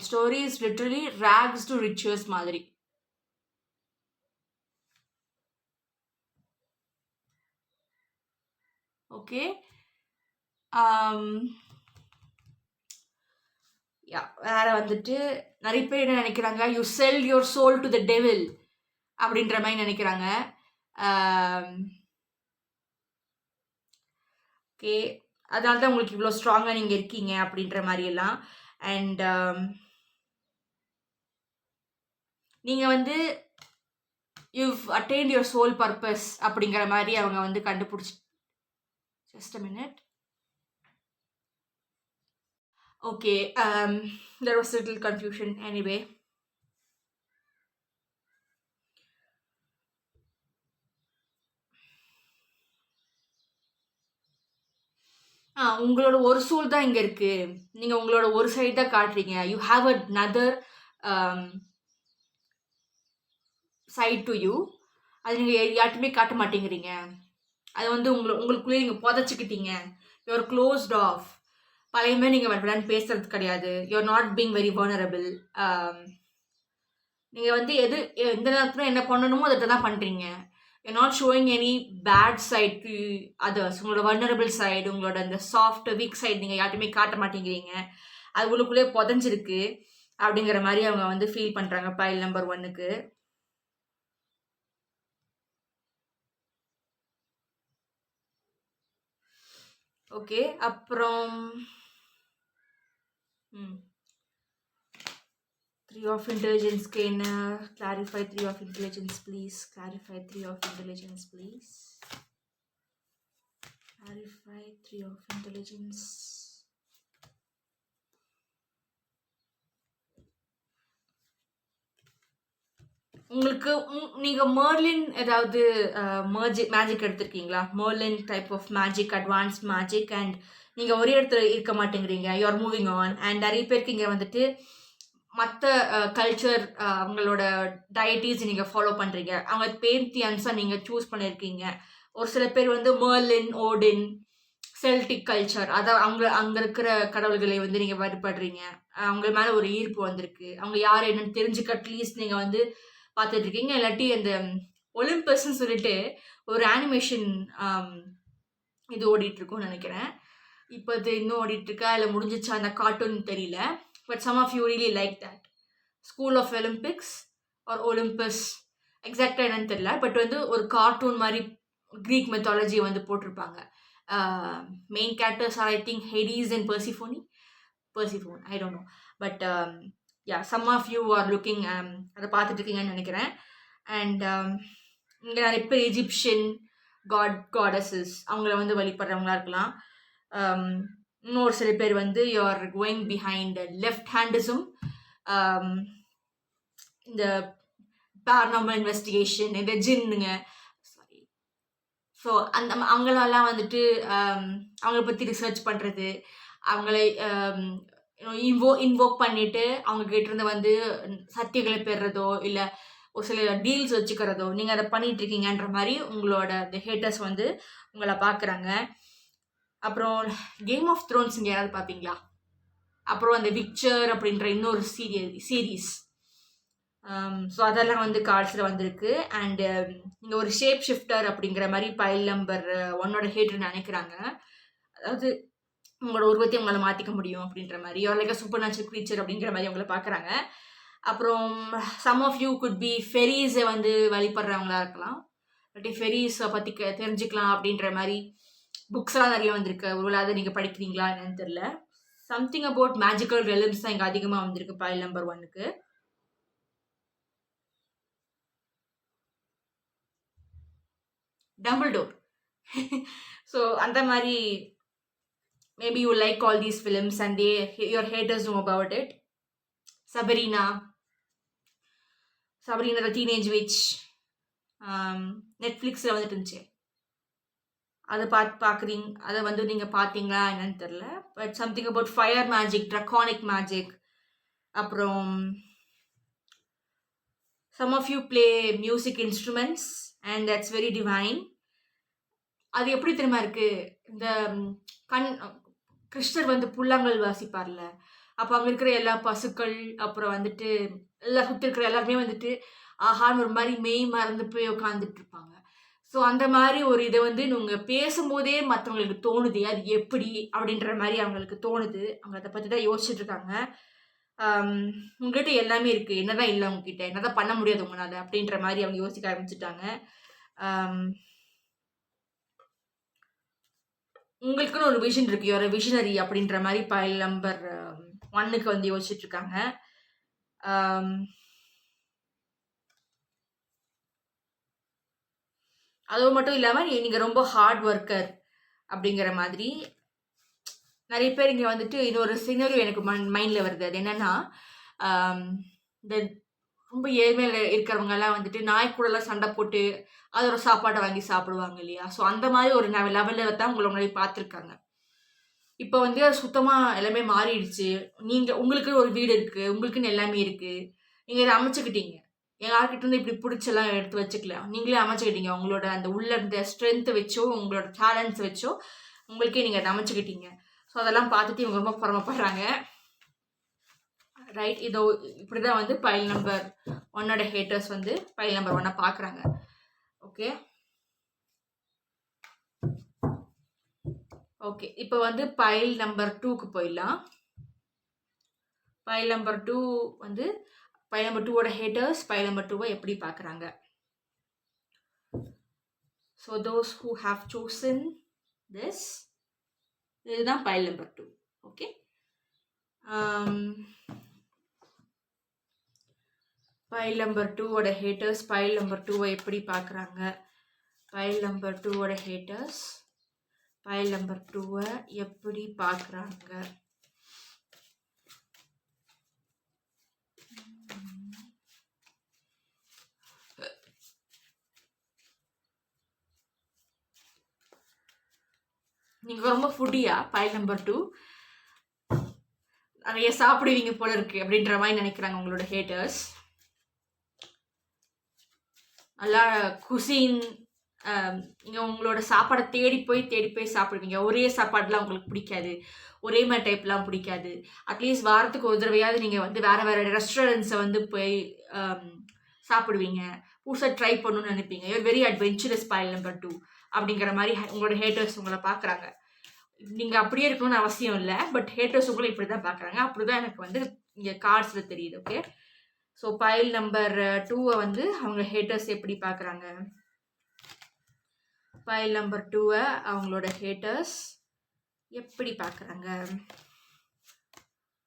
story is literally rags to riches மாதிரி. ஓகே, வேற வந்துட்டு நிறைய பேர் என்ன நினைக்கிறாங்க, you sell your soul to the devil அப்படின்ற மாதிரி நினைக்கிறாங்க. ஓகே, அதனால தான் உங்களுக்கு இவ்வளோ ஸ்ட்ராங்காக நீங்கள் இருக்கீங்க அப்படின்ற மாதிரியெல்லாம். அண்ட் நீங்கள் வந்து you've attained your soul purpose அப்படிங்கிற மாதிரி அவங்க வந்து கண்டுபிடிச்சி. Just a minute. Okay, there was a little confusion anyway. உங்களோட ஒரு சோல் தான் இங்கே இருக்குது. நீங்கள் உங்களோட ஒரு சைடு தான் காட்டுறீங்க. You have another side to you. அது நீங்கள் யார்ட்டுமே காட்ட மாட்டேங்கிறீங்க. அது வந்து உங்களுக்குள்ளேயே நீங்கள் புதைச்சிக்கிட்டீங்க. You're closed off. பழையமே நீங்கள் விளையாண்டு பேசுறது கிடையாது. You're not being very vulnerable. நீங்கள் வந்து எந்த நேரத்தில் என்ன பண்ணணுமோ அதை தான் பண்ணுறீங்க. You're not showing any bad side to others. உங்களோட வர்னரபிள் சைடு, உங்களோட அந்த சாஃப்ட் வீக் சைடு நீங்கள் யார்ட்டுமே காட்ட மாட்டேங்கிறீங்க. அது உங்களுக்குள்ளேயே புதஞ்சிருக்கு அப்படிங்கிற மாதிரி அவங்க வந்து ஃபீல் பண்ணுறாங்க பைல் நம்பர் 1க்கு. ஓகே, அப்புறம் 3 of intelligence can clarify 3 of intelligence please. Clarify 3 of intelligence please. Clarify 3 of intelligence. உங்களுக்கு நீங்கள் மேர்லின் ஏதாவது மேஜிக் எடுத்திருக்கீங்களா? Merlin type of magic, advance magic. And நீங்கள் ஒரே இடத்துல இருக்க மாட்டேங்கிறீங்க. You are moving on. And நிறைய பேருக்கு இங்கே வந்துட்டு மற்ற கல்ச்சர், அவங்களோட டயட்டிஸ் நீங்கள் ஃபாலோ பண்ணுறீங்க. அவங்க பேந்தியன்ஸாக நீங்கள் சூஸ் பண்ணியிருக்கீங்க. ஒரு சில பேர் வந்து மேர்லின், ஓடின், செல்டிக் கல்ச்சர், அதான் அங்கே இருக்கிற கடவுள்களை வந்து நீங்கள் வழிபடுறீங்க. அவங்க மேலே ஒரு ஈர்ப்பு வந்திருக்கு. அவங்க யார் என்னன்னு தெரிஞ்சுக்க அட்லீஸ்ட் நீங்கள் வந்து பார்த்துட்டு இருக்கீங்க. இல்லாட்டி அந்த ஒலிம்பஸ்ன்னு சொல்லிட்டு ஒரு அனிமேஷன் இது ஓடிட்டுருக்கும்னு நினைக்கிறேன். இப்போ இது இன்னும் ஓடிட்டுருக்கா இல்லை முடிஞ்சிச்சா அந்த கார்ட்டூன் தெரியல. But some of you really like that. School of Olympics or Olympus, எக்ஸாக்டாக என்னன்னு தெரியல. பட் வந்து ஒரு கார்ட்டூன் மாதிரி க்ரீக் மெத்தாலஜி வந்து போட்டிருப்பாங்க. Main characters are I think Hades and Persephone, I don't know. But some of you are looking, அதை பார்த்துட்டு இருக்கீங்கன்னு நினைக்கிறேன். அண்ட் இங்கே நிறைய பேர் எஜிப்ஷியன் காடஸஸ் அவங்கள வந்து வழிபடுறவங்களா இருக்கலாம். இன்னொரு சில பேர் வந்து you are going behind left handism, இந்த பேரநார்மல் இன்வெஸ்டிகேஷன், இந்த ஜின்னுங்க. சாரி. ஸோ அவங்களெல்லாம் வந்துட்டு அவங்கள பற்றி ரிசர்ச் பண்ணுறது, அவங்களை இன்வோக் பண்ணிவிட்டு அவங்க கிட்டேருந்து வந்து சத்தியங்களை பெறுறதோ இல்லை ஒரு சில டீல்ஸ் வச்சுக்கிறதோ நீங்கள் அதை பண்ணிகிட்ருக்கீங்கன்ற மாதிரி உங்களோட இந்த ஹேட்டர்ஸ் வந்து உங்களை பார்க்குறாங்க. அப்புறம் கேம் ஆஃப் த்ரோன்ஸ் இங்கே யாராவது பார்ப்பீங்களா? அப்புறம் அந்த விக்சர் அப்படின்ற இன்னொரு சீரீஸ். ஸோ அதெல்லாம் வந்து கார்ட்ஸில் வந்திருக்கு. அண்டு இங்கே ஒரு ஷேப் ஷிஃப்டர் அப்படிங்கிற மாதிரி பைல் நம்பர் 1 ஹேட்டர் நினைக்கிறாங்க. அதாவது உங்களோட உருவத்தை உங்களால் மாற்றிக்க முடியும் அப்படின்ற மாதிரி, லைக் சூப்பர் நேச்சுரல் க்ரீச்சர் அப்படிங்கிற மாதிரி அவங்கள பார்க்குறாங்க. அப்புறம் some of you could be ஃபெரீஸை வந்து வழிபடுறவங்களா இருக்கலாம். இல்லாட்டி ஃபெரீஸை பற்றி தெரிஞ்சுக்கலாம் அப்படின்ற மாதிரி புக்ஸ்லாம் நிறைய வந்திருக்கு. ஒருவேளை அதை நீங்கள் படிக்கிறீங்களா என்னன்னு தெரியல. சம்திங் அபவுட் மேஜிக்கல் ரெலிம்ஸ் தான் இங்கே அதிகமாக வந்திருக்கு பைல் நம்பர் 1க்கு. டம்பிள்டோர். ஸோ அந்த மாதிரி maybe you like all these films and your haters know about it. Sabrina the teenage witch நெட்ஃப்ளிக்ஸில் வந்துட்டு இருந்துச்சு. அதை பார்க்குறீங்க, அதை வந்து நீங்கள் பார்த்தீங்களா என்னன்னு தெரில. But something about fire magic, draconic magic. அப்புறம் some of you play music instruments and that's very divine. அது எப்படி தெரியுமா இருக்குது, இந்த கிருஷ்ணர் வந்து புல்லாங்கல் வாசிப்பார்ல, அப்போ அங்கே இருக்கிற எல்லா பசுக்கள் அப்புறம் வந்துட்டு எல்லா சுற்றி இருக்கிற எல்லாருமே வந்துட்டு ஆஹான்னு ஒரு மாதிரி மெய் மறந்து போய் உட்காந்துட்டு இருப்பாங்க. ஸோ அந்த மாதிரி ஒரு இதை வந்து நீங்கள் பேசும்போதே மற்றவங்களுக்கு தோணுது அது எப்படி அப்படின்ற மாதிரி அவங்களுக்கு தோணுது. அவங்க அதை பற்றி தான் யோசிச்சுட்டு இருக்காங்க. உங்ககிட்ட எல்லாமே இருக்குது, என்னதான் இல்லை உங்ககிட்ட, என்னதான் பண்ண முடியாது உங்களால் அப்படின்ற மாதிரி அவங்க யோசிக்க ஆரம்பிச்சுட்டாங்க. உங்களுக்குன்னு ஒரு விஷன் இருக்கு, ஒரு விஷனரி அப்படின்ற மாதிரி பைல் நம்பர் 1க்கு வந்து யோசிச்சுட்டு இருக்காங்க. அது மட்டும் இல்லாமல் நீங்கள் ரொம்ப ஹார்ட் ஒர்க்கர் அப்படிங்கிற மாதிரி நிறைய பேர் இங்கே வந்துட்டு இன்னொரு சினரியும் எனக்கு மைண்டில் வருது. அது என்னென்னா, இந்த ரொம்ப ஏழ்மையில் இருக்கிறவங்கெல்லாம் வந்துட்டு நாய்க்கூடலாம் சண்டை போட்டு அதோட சாப்பாடை வாங்கி சாப்பிடுவாங்க இல்லையா. ஸோ அந்த மாதிரி ஒரு லெவலில் தான் உங்களை முன்னாடி பார்த்துருக்காங்க. இப்போ வந்து அது சுத்தமாக எல்லாமே மாறிடுச்சு. நீங்கள் உங்களுக்குன்னு ஒரு வீடு இருக்குது, உங்களுக்குன்னு எல்லாமே இருக்குது, நீங்கள் இதை அமைச்சுக்கிட்டீங்க. யார்கிட்ட இருந்து இப்படி பிடிச்செல்லாம் எடுத்து வச்சுக்கலாம், நீங்களே அமைச்சுக்கிட்டீங்க. உங்களோட அந்த உள்ள இருந்த ஸ்ட்ரென்த்தை வச்சோ உங்களோட டேலண்ட்ஸ் வச்சோ உங்களுக்கே நீங்கள் அதை அமைச்சுக்கிட்டீங்க. ஸோ அதெல்லாம் பார்த்துட்டு இவங்க ரொம்ப பரமப்படுறாங்க. ரைட், இதோ இப்படி தான் வந்து பைல் நம்பர் 1ஓட ஹேட்டர்ஸ் வந்து பைல் நம்பர் 1 பார்க்குறாங்க. ஓகே ஓகே இப்போ வந்து பைல் நம்பர் 2க்கு போயிடலாம். பைல் நம்பர் 2 வந்து பைல் நம்பர் 2ஓட ஹேட்டர்ஸ் பைல் நம்பர் 2வை எப்படி பார்க்குறாங்க. So those who have chosen this, இதுதான் pile number 2. Okay, pile number 2ஓட ஹேட்டர்ஸ் பைல் நம்பர் 2வை எப்படி பார்க்குறாங்க. பைல் நம்பர் 2ஓட ஹேட்டர்ஸ் பைல் நம்பர் 2வை எப்படி பார்க்குறாங்க. நீங்கள் ரொம்ப ஃபுட்டியா பைல் நம்பர் 2 நிறைய சாப்பிடுவீங்க போல இருக்கு அப்படின்ற மாதிரி நினைக்கிறாங்க உங்களோட ஹேட்டர்ஸ். நல்லா குசின், நீங்கள் உங்களோட சாப்பாடை தேடி போய் சாப்பிடுவீங்க. ஒரே சாப்பாடுலாம் உங்களுக்கு பிடிக்காது, ஒரே மாதிரி டைப்லாம் பிடிக்காது. அட்லீஸ்ட் வாரத்துக்கு ஒரு தடவையாவது நீங்கள் வந்து வேறு ரெஸ்டாரண்ட்ஸை வந்து போய் சாப்பிடுவீங்க, புதுசாக ட்ரை பண்ணணும்னு நினைப்பீங்க. You're very adventurous pile number 2 அப்படிங்கிற மாதிரி உங்களோட ஹேட்டர்ஸ் உங்களை பார்க்குறாங்க. நீங்கள் அப்படியே இருக்கணும்னு அவசியம் இல்லை, பட் ஹேட்டர்ஸ் உங்களை இப்படி தான் பார்க்குறாங்க. அப்படி தான் எனக்கு வந்து இங்கே கார்ட்ஸில் தெரியுது. ஓகே, ஸோ பைல் நம்பர் 2வை வந்து அவங்க ஹேட்டர்ஸ் எப்படி பார்க்குறாங்க. பைல் நம்பர் 2வை அவங்களோட ஹேட்டர்ஸ் எப்படி பார்க்குறாங்க.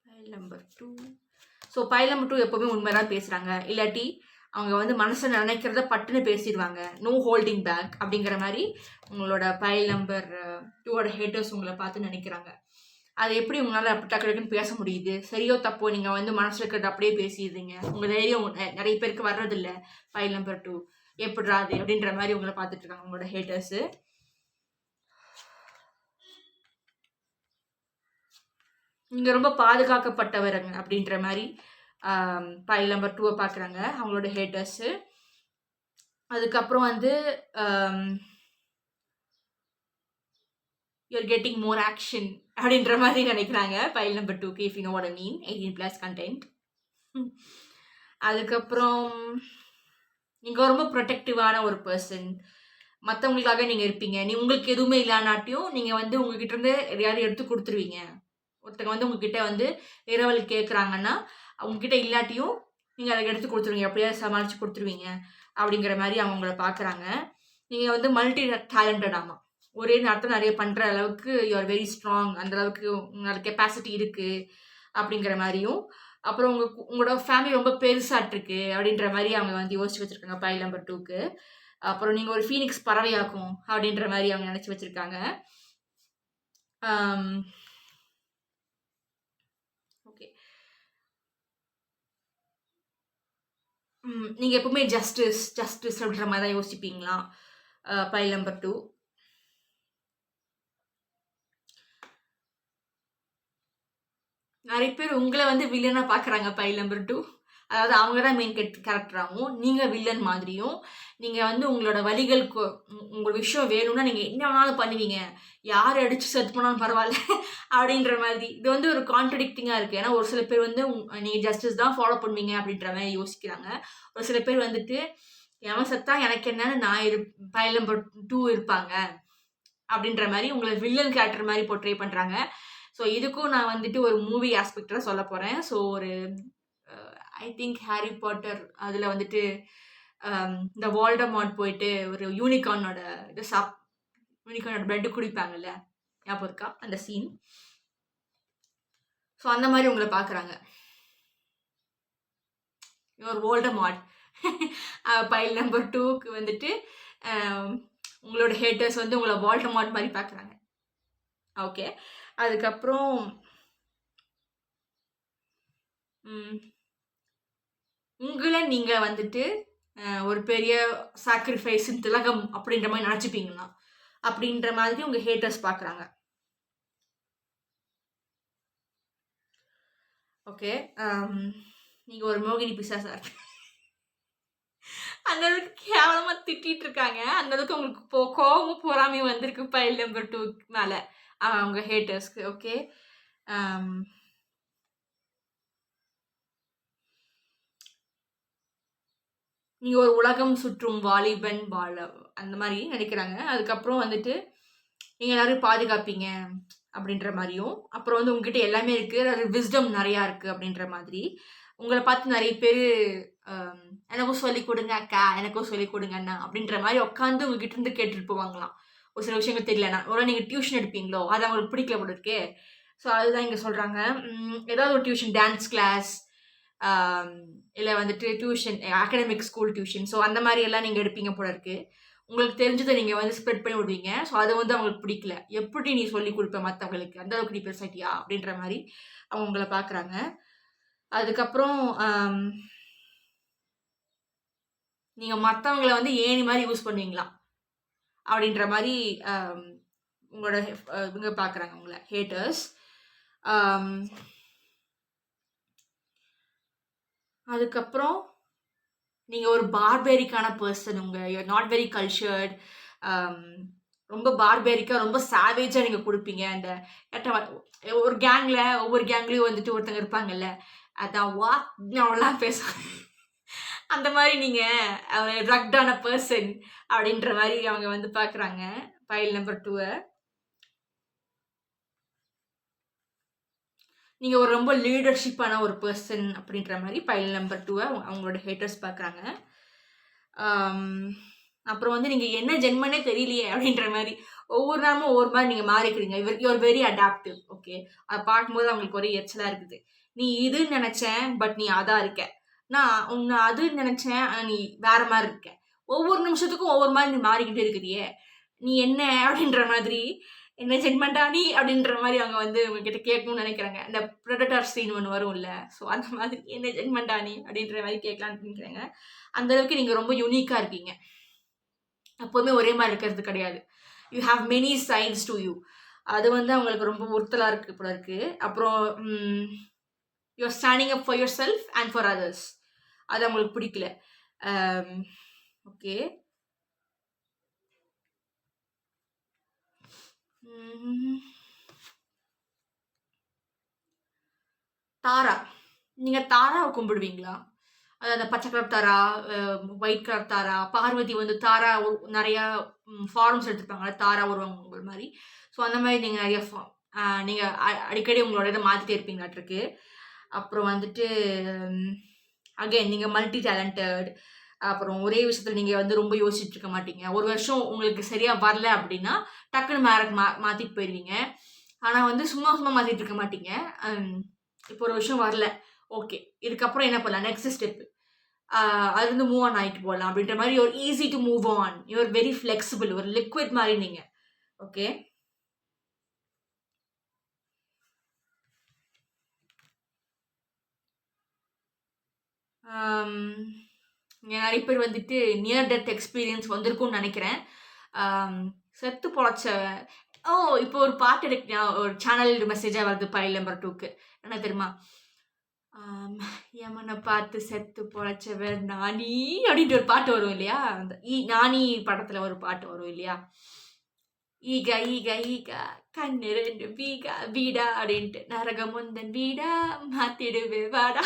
Pile number 2, so pile number 2 எப்போவுமே உண்மை தான் பேசுகிறாங்க. இல்லாட்டி அவங்க வந்து மனசை நினைக்கிறத பட்டுன்னு பேசிடுவாங்க, நோ ஹோல்டிங் பேக் அப்படிங்கிற மாதிரி உங்களோட பைல் நம்பர் 2ஓட ஹேட்டர்ஸ் உங்களை பார்த்து நினைக்கிறாங்க. அது எப்படி உங்களால் அப்படி டக்குன்னு பேச முடியுது, சரியோ தப்போ நீங்கள் வந்து மனசில் இருக்கிறது அப்படியே பேசிடுறீங்க. உங்கள் தைரியம் நிறைய பேருக்கு வர்றதில்லை. பைல் நம்பர் 2 எப்படிராது அப்படின்ற மாதிரி உங்களை பார்த்துட்டு இருக்காங்க உங்களோட ஹேட்டர்ஸு. நீங்கள் ரொம்ப பாதுகாக்கப்பட்டவருங்க அப்படின்ற மாதிரி பைல் நம்பர் 2வை பார்க்குறாங்க அவங்களோட ஹேட்டர்ஸு. அதுக்கப்புறம் வந்து யூஆர் கெட்டிங் மோர் ஆக்ஷன் அப்படின்ற மாதிரி நினைக்கிறாங்க பைல் நம்பர் 2க்கு, if you know what I mean, 18+ content. அதுக்கப்புறம் நீங்கள் ரொம்ப ப்ரொடெக்டிவான ஒரு பர்சன், மற்றவங்களுக்காக நீங்கள் இருப்பீங்க. உங்களுக்கு எதுவுமே இல்லைனாட்டியும் நீங்கள் வந்து உங்ககிட்ட இருந்து எதையாவது எடுத்து கொடுத்துருவீங்க. ஒருத்தங்க வந்து உங்ககிட்ட வந்து இரவல் கேட்குறாங்கன்னா அவங்கக்கிட்ட இல்லாட்டியும் நீங்கள் அதை எடுத்து கொடுத்துருவீங்க, எப்படியாவது சமாளித்து கொடுத்துருவீங்க அப்படிங்கிற மாதிரி அவங்க உங்களை பார்க்குறாங்க. நீங்கள் வந்து மல்டி டேலண்டட். ஆமாம், ஒரே நேரத்தில் நிறைய பண்ணுற அளவுக்கு யூ ஆர் வெரி ஸ்ட்ராங், அந்த அளவுக்கு உங்களோட கெப்பாசிட்டி இருக்குது அப்படிங்கிற மாதிரியும், அப்புறம் உங்களோட ஃபேமிலி ரொம்ப பெருசாட்டிருக்கு அப்படின்ற மாதிரி அவங்க வந்து யோசிச்சு வச்சுருக்காங்க பைல் நம்பர் 2க்கு. அப்புறம் நீங்கள் ஒரு ஃபீனிக்ஸ் பறவையாக்கும் அப்படின்ற மாதிரி அவங்க நினச்சி வச்சுருக்காங்க. ஓகே, நீங்கள் எப்பவுமே ஜஸ்டிஸ் அப்படின்ற மாதிரி தான் யோசிப்பீங்களா பைல் நம்பர் 2? நிறைய பேர் உங்களை வந்து வில்லனா பார்க்குறாங்க பைல் நம்பர் 2. அதாவது அவங்க தான் மெயின் கேரக்டராகவும், நீங்கள் வில்லன் மாதிரியும். நீங்கள் வந்து உங்களோட வழிகளுக்கு உங்களோட விஷயம் வேணும்னா நீங்கள் என்ன வேணாலும் பண்ணுவீங்க, யார் அடித்து செத்து போனாலும் பரவாயில்ல அப்படின்ற மாதிரி. இது வந்து ஒரு கான்ட்ரடிக்டிங்காக இருக்குது. ஏன்னா ஒரு சில பேர் வந்து நீங்கள் ஜஸ்டிஸ் தான் ஃபாலோ பண்ணுவீங்க அப்படின்ற மாதிரி யோசிக்கிறாங்க. ஒரு சில பேர் வந்துட்டு எவன் செத்தா எனக்கு என்னன்னு நான் பைல் நம்பர் 2 இருப்பாங்க அப்படின்ற மாதிரி உங்களை வில்லன் கேரக்டர் மாதிரி போர்ட்ரே பண்ணுறாங்க. ஸோ இதுக்கும் நான் வந்துட்டு ஒரு மூவி ஆஸ்பெக்டில் சொல்ல போகிறேன். ஸோ ஒரு ஐ திங்க் ஹாரி பாட்டர் அதில் வந்துட்டு இந்த வால்டமார்ட் போயிட்டு ஒரு யூனிகார்னோட பிளட்டு குடிப்பாங்கல்ல, ஞாபகம் இருக்கா அந்த சீன்? ஸோ அந்த மாதிரி உங்களை பார்க்குறாங்க. ஒரு வால்டமார்ட் பைல் நம்பர் 2க்கு வந்துட்டு உங்களோட ஹேட்டர்ஸ் வந்து உங்களை வால்டமார்ட் மாதிரி பார்க்குறாங்க. ஓகே, அதுக்கப்புறம் உங்களை நீங்கள் வந்துட்டு ஒரு பெரிய சாக்ரிஃபைஸ் திலகம் அப்படின்ற மாதிரி நினச்சிப்பீங்களா அப்படின்ற மாதிரி உங்கள் ஹேட்டர்ஸ் பார்க்குறாங்க. ஓகே, நீங்கள் ஒரு மோகினி பிசாசா இருக்கு அந்த அளவுக்கு கேவலமாக திட்டிகிட்டு இருக்காங்க. அந்த அளவுக்கு உங்களுக்கு கோபமும் பொறாமையும் வந்திருக்கு பைல் நம்பர் 2 மேலே அவங்க ஹேட்டர்ஸ்க்கு. ஓகே, நீங்கள் ஒரு உலகம் சுற்றும் வாலிபன் அந்த மாதிரி நினைக்கிறாங்க. அதுக்கப்புறம் வந்துட்டு நீங்கள் எல்லாரும் பாதுகாப்பீங்க அப்படின்ற மாதிரியும், அப்புறம் வந்து உங்ககிட்ட எல்லாமே இருக்குது, அதாவது விஸ்டம் நிறையா இருக்குது அப்படின்ற மாதிரி. உங்களை பார்த்து நிறைய பேர் எனக்கும் சொல்லிக் கொடுங்க அக்கா, எனக்கும் சொல்லிக் கொடுங்க அண்ணா அப்படின்ற மாதிரி உட்காந்து உங்ககிட்ட இருந்து கேட்டுட்டு போவாங்களாம். ஒரு சில விஷயங்கள் தெரியலண்ணா, ஒரு நீங்கள் டியூஷன் எடுப்பீங்களோ, அது அவங்களுக்கு பிடிக்கல போல இருக்கே. ஸோ அதுதான் இங்கே சொல்கிறாங்க. ஏதாவது ஒரு டியூஷன், டான்ஸ் கிளாஸ், இல்லை வந்துட்டு tuition, academic school tuition, so அந்த மாதிரி எல்லாம் நீங்கள் எடுப்பீங்க போல இருக்கு. உங்களுக்கு தெரிஞ்சதை நீங்கள் வந்து ஸ்ப்ரெட் பண்ணி விடுவீங்க. ஸோ அது வந்து அவங்களுக்கு பிடிக்கல. எப்படி நீ சொல்லி கொடுப்ப மற்றவங்களுக்கு, அந்த அளவுக்கு நீ பெருசாட்டியா அப்படின்ற மாதிரி அவங்க உங்களை பார்க்குறாங்க. அதுக்கப்புறம் நீங்கள் மற்றவங்களை வந்து ஏணி மாதிரி யூஸ் பண்ணுவீங்களா அப்படின்ற மாதிரி உங்களோட இவங்க பார்க்குறாங்க, உங்களை ஹேட்டர்ஸ். அதுக்கப்புறம் நீங்கள் ஒரு பார்பேரிக்கான person, you're not very cultured, ரொம்ப பார்பேரிக்காக ரொம்ப சாவேஜாக நீங்கள் கொடுப்பீங்க. அந்த ஒரு கேங்கில் ஒவ்வொரு கேங்லேயும் வந்துட்டு ஒருத்தங்க இருப்பாங்கல்ல, அதான் அவ்வளோலாம் பேசுவாங்க, அந்த மாதிரி நீங்கள் ட்ரக்டான பர்சன் அப்படின்ற மாதிரி அவங்க வந்து பார்க்குறாங்க பைல் நம்பர் 2. நீங்கள் ஒரு ரொம்ப லீடர்ஷிப்பான ஒரு பர்சன் அப்படின்ற மாதிரி பைல் நம்பர் 2 அவங்களோட ஹேட்டர்ஸ் பார்க்குறாங்க. அப்புறம் வந்து நீங்கள் என்ன ஜென்மனே தெரியலையே அப்படின்ற மாதிரி ஒவ்வொரு நாளும் ஒவ்வொரு மாதிரி நீங்கள் மாறிக்கிறீங்க. You're very adaptive. ஓகே, அதை பார்க்கும்போது அவங்களுக்கு ஒரே எச்சலாக இருக்குது. நீ இதுன்னு நினச்சேன், பட் நீ அதான் இருக்க. நான் உன்னை அதுன்னு நினச்சேன், நீ வேற மாதிரி இருக்க. ஒவ்வொரு நிமிஷத்துக்கும் ஒவ்வொரு மாதிரி நீ மாறிக்கிட்டே இருக்கிறியே, நீ என்ன அப்படின்ற மாதிரி, என்ன ஜென்மண்டா நீ அப்படின்ற மாதிரி அவங்க வந்து உங்ககிட்ட கேட்கணும்னு நினைக்கிறாங்க. இந்த ப்ரெடட்டர் சீன் ஒன்று வரும்ல, ஸோ அந்த மாதிரி என்ன ஜென்மண்டா நீ அப்படின்ற மாதிரி கேட்கலான்னு நினைக்கிறாங்க. அந்த அளவுக்கு நீங்கள் ரொம்ப யூனிக்காக இருக்கீங்க. எப்போதுமே ஒரே மாதிரி இருக்கிறது கிடையாது. You have many sides to you. அது வந்து அவங்களுக்கு ரொம்ப உறுத்தலாக இருக்குது போல இருக்குது. அப்புறம் you're standing up for yourself and for others. அது அவங்களுக்கு பிடிக்கல. ஓகே, தாரா, நீங்கள் தாராவை கும்பிடுவீங்களா? அது அந்த பச்சை கலர் தாரா, ஒயிட் கலர் தாரா, பார்வதி வந்து தாரா நிறையா ஃபார்ம்ஸ் எடுத்துருப்பாங்க, தாரா வருவாங்க உங்கள் மாதிரி. ஸோ அந்த மாதிரி நீங்கள் நிறைய நீங்கள் அடிக்கடி உங்களோட இதை மாற்றிட்டே இருப்பீங்களாட்டிருக்கு. அப்புறம் வந்துட்டு அகைன் நீங்கள் மல்டி டேலண்டட். அப்புறம் ஒரே விஷயத்தில் நீங்கள் வந்து ரொம்ப யோசிச்சுட்டு இருக்க மாட்டீங்க. ஒரு வருஷம் உங்களுக்கு சரியாக வரல அப்படின்னா டக்குன்னு மாற்றிட்டு போயிடுவீங்க. ஆனால் வந்து சும்மா சும்மா மாற்றிட்டு இருக்க மாட்டீங்க. இப்போ ஒரு விஷயம் வரல, ஓகே இதுக்கப்புறம் என்ன பண்ணலாம், நெக்ஸ்ட் ஸ்டெப், அதுலேருந்து மூவ் ஆன் ஆகிட்டு போகலாம் அப்படின்ற மாதிரி ஒரு easy to move on. You're very flexible, ஒரு லிக்விட் மாதிரி நீங்கள். ஓகே, நிறைய பேர் வந்துட்டு நியர் டெத் எக்ஸ்பீரியன்ஸ் வந்திருக்கும்னு நினைக்கிறேன். செத்து பொழைச்ச இப்போ ஒரு பாட்டு இருக்கு, ஒரு சேனல் மெசேஜாக வருது பைல் நம்பர் 2க்கு. என்ன தெரியுமா, யமனை பார்த்து செத்து பொழைச்சவர் நானி அப்படின்ட்டு ஒரு பாட்டு வரும் இல்லையா, அந்த நானி படத்தில் ஒரு பாட்டு வரும் இல்லையா, ஈகா ஈகா ஈகா கண்ணு ரெண்டு வீகா வீடா அப்படின்ட்டு நரகம் முந்தன் வீடா மாத்திடுவே வாடா.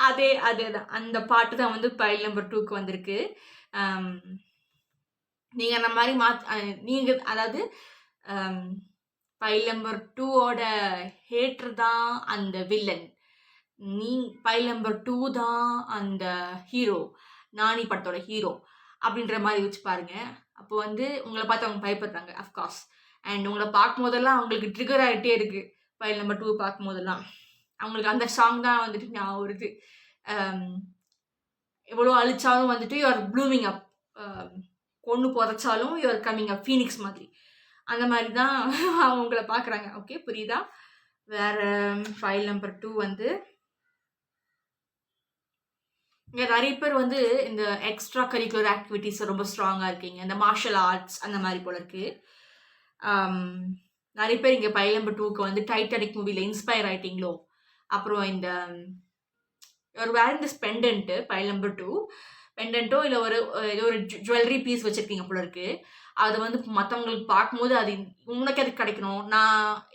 அதேதான் அந்த பாட்டு தான் வந்து பைல் நம்பர் 2க்கு வந்திருக்கு. நீங்கள் அந்த மாதிரி நீங்கள் அதாவது பைல் நம்பர் 2ஓட ஹேட்டர் தான் அந்த வில்லன், பைல் நம்பர் 2 தான் அந்த ஹீரோ, நானி படத்தோட ஹீரோ அப்படின்ற மாதிரி வச்சு பாருங்க. அப்போ வந்து உங்களை பார்த்து அவங்க பயப்படுறாங்க அஃப்கோர்ஸ். அண்ட் உங்களை பார்க்கும் போதெல்லாம் அவங்களுக்கு ட்ரிகர் ஆகிட்டே இருக்கு. பைல் நம்பர் 2 பார்க்கும் போதெல்லாம் அவங்களுக்கு அந்த சாங் தான் வந்துட்டு ஞாபகம் வருது. எவ்வளோ அழிச்சாலும் வந்துட்டு யூஆர் ப்ளூமிங் அப், கொண்டு புதைச்சாலும் யூஆர் கம்மிங் அப், ஃபீனிக்ஸ் மாதிரி. அந்த மாதிரி தான் அவங்கள பார்க்குறாங்க. ஓகே, புரியுதா? வேறு ஃபைல் நம்பர் 2 வந்து இங்கே நிறைய பேர் வந்து இந்த எக்ஸ்ட்ரா கரிக்குலர் ஆக்டிவிட்டீஸ் ரொம்ப ஸ்ட்ராங்காக இருக்கீங்க, இந்த மார்ஷல் ஆர்ட்ஸ் அந்த மாதிரி போல இருக்கு. நிறைய பேர் இங்கே ஃபைல் நம்பர் 2க்கு வந்து டைட்டானிக் மூவியில் இன்ஸ்பயர் ஆகிட்டீங்களோ. அப்புறம் இந்த ஒரு வேறு இந்த பெண்டன்ட்டு ஃபைல் நம்பர் 2 பெண்டன்ட்டோ இல்லை ஒரு ஜுவல்லரி பீஸ் வச்சுருக்கீங்க போல இருக்கு. அது வந்து மற்றவங்களுக்கு பார்க்கும்போது அது உனக்கு எதுக்கு கிடைக்கணும்,